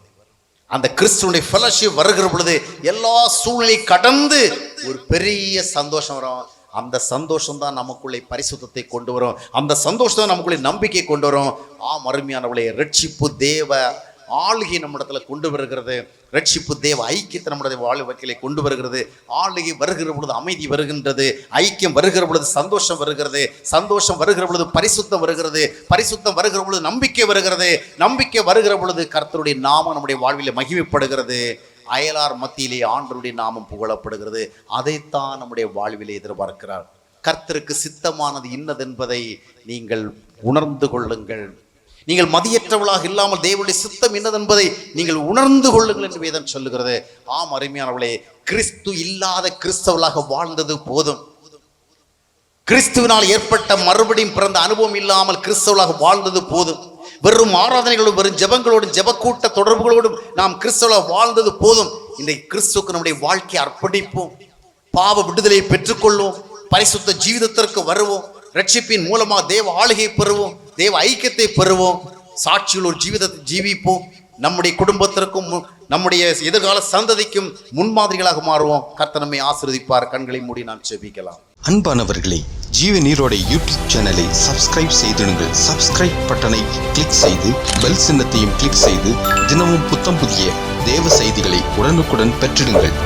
அந்த கிறிஸ்துவனுடைய ஃபெலோஷிப் வருகிற பொழுது எல்லா சூழ்நிலை கடந்து ஒரு பெரிய சந்தோஷம் வரும். அந்த சந்தோஷம் தான் நமக்குள்ளே பரிசுத்தத்தை கொண்டு வரும். அந்த சந்தோஷம் தான் நமக்குள்ளே நம்பிக்கை கொண்டு வரும். ஆம் அருமையானவர்களே, ரட்சிப்பு தேவ ஆளுகை நம்மிடத்துல கொண்டு வருகிறது. ரட்சிப்பு தேவ ஐக்கியத்தை நம்முடைய வாழ்க்கையிலே கொண்டு வருகிறது. ஆளுகை வருகிற பொழுது அமைதி வருகின்றது, ஐக்கியம் வருகிற பொழுது சந்தோஷம் வருகிறது, சந்தோஷம் வருகிற பொழுது பரிசுத்தம் வருகிறது, பரிசுத்தம் வருகிற பொழுது நம்பிக்கை வருகிறது, நம்பிக்கை வருகிற பொழுது கர்த்தருடைய நாமம் நம்முடைய வாழ்விலே மகிமைப்படுகிறது. அயலார் மத்தியிலே ஆண்டவருடைய நாமம் புகழப்படுகிறது. அதைத்தான் நம்முடைய வாழ்விலே எதிர்பார்க்கிறார். கர்த்தருக்கு சித்தமானது இன்னதென்பதை நீங்கள் உணர்ந்து கொள்ளுங்கள். நீங்கள் மதியற்றவளாக இல்லாமல் தேவனுடைய சித்தம் என்னதென்பதை நீங்கள் உணர்ந்து கொள்ளுங்கள் என்று வேதம் சொல்லுகிறது. ஆம் அருமையானவர்களே, கிறிஸ்து இல்லாத கிறிஸ்தவர்களாக வாழ்ந்தது போதும். கிறிஸ்துவினால் ஏற்பட்ட மறுபடியும் பிறந்த அனுபவம் இல்லாமல் கிறிஸ்தவர்களாக வாழ்ந்தது போதும். வெறும் ஆராதனைகளோடும் வெறும் ஜெபங்களோடும் ஜெபக்கூட்ட தொடர்புகளோடும் நாம் கிறிஸ்தவர்களாக வாழ்ந்தது போதும். இந்த கிறிஸ்துவுக்கு நம்முடைய வாழ்க்கையை அர்ப்பணிப்போம், பாவ விடுதலையை பெற்றுக்கொள்வோம், பரிசுத்த ஜீவிதத்திற்கு வருவோம், ரட்சிப்பின் மூலமாக தேவ ஆளுகை பெறுவோம், தேவ ஐக்கியத்தை பெறுவோம், சாட்சியில் ஒரு ஜீவிதத்தை ஜீவிப்போம். நம்முடைய குடும்பத்திற்கும் நம்முடைய எதிர்கால சந்ததிக்கும் முன்மாதிரிகளாக மாறுவோம். கர்த்தர் நம்மை ஆசீர்வதிப்பார். கண்களை மூடி நாம் ஜெபிக்கலாம். அன்பானவர்களே, ஜீவ நீரோட யூடியூப் சேனலை சப்ஸ்கிரைப் செய்திடுங்கள். சப்ஸ்கிரைப் பட்டனை கிளிக் செய்து பெல் சின்னத்தையும் கிளிக் செய்து தினமும் புத்தம் புதிய தேவ செய்திகளை உடனுக்குடன் பெற்றிடுங்கள்.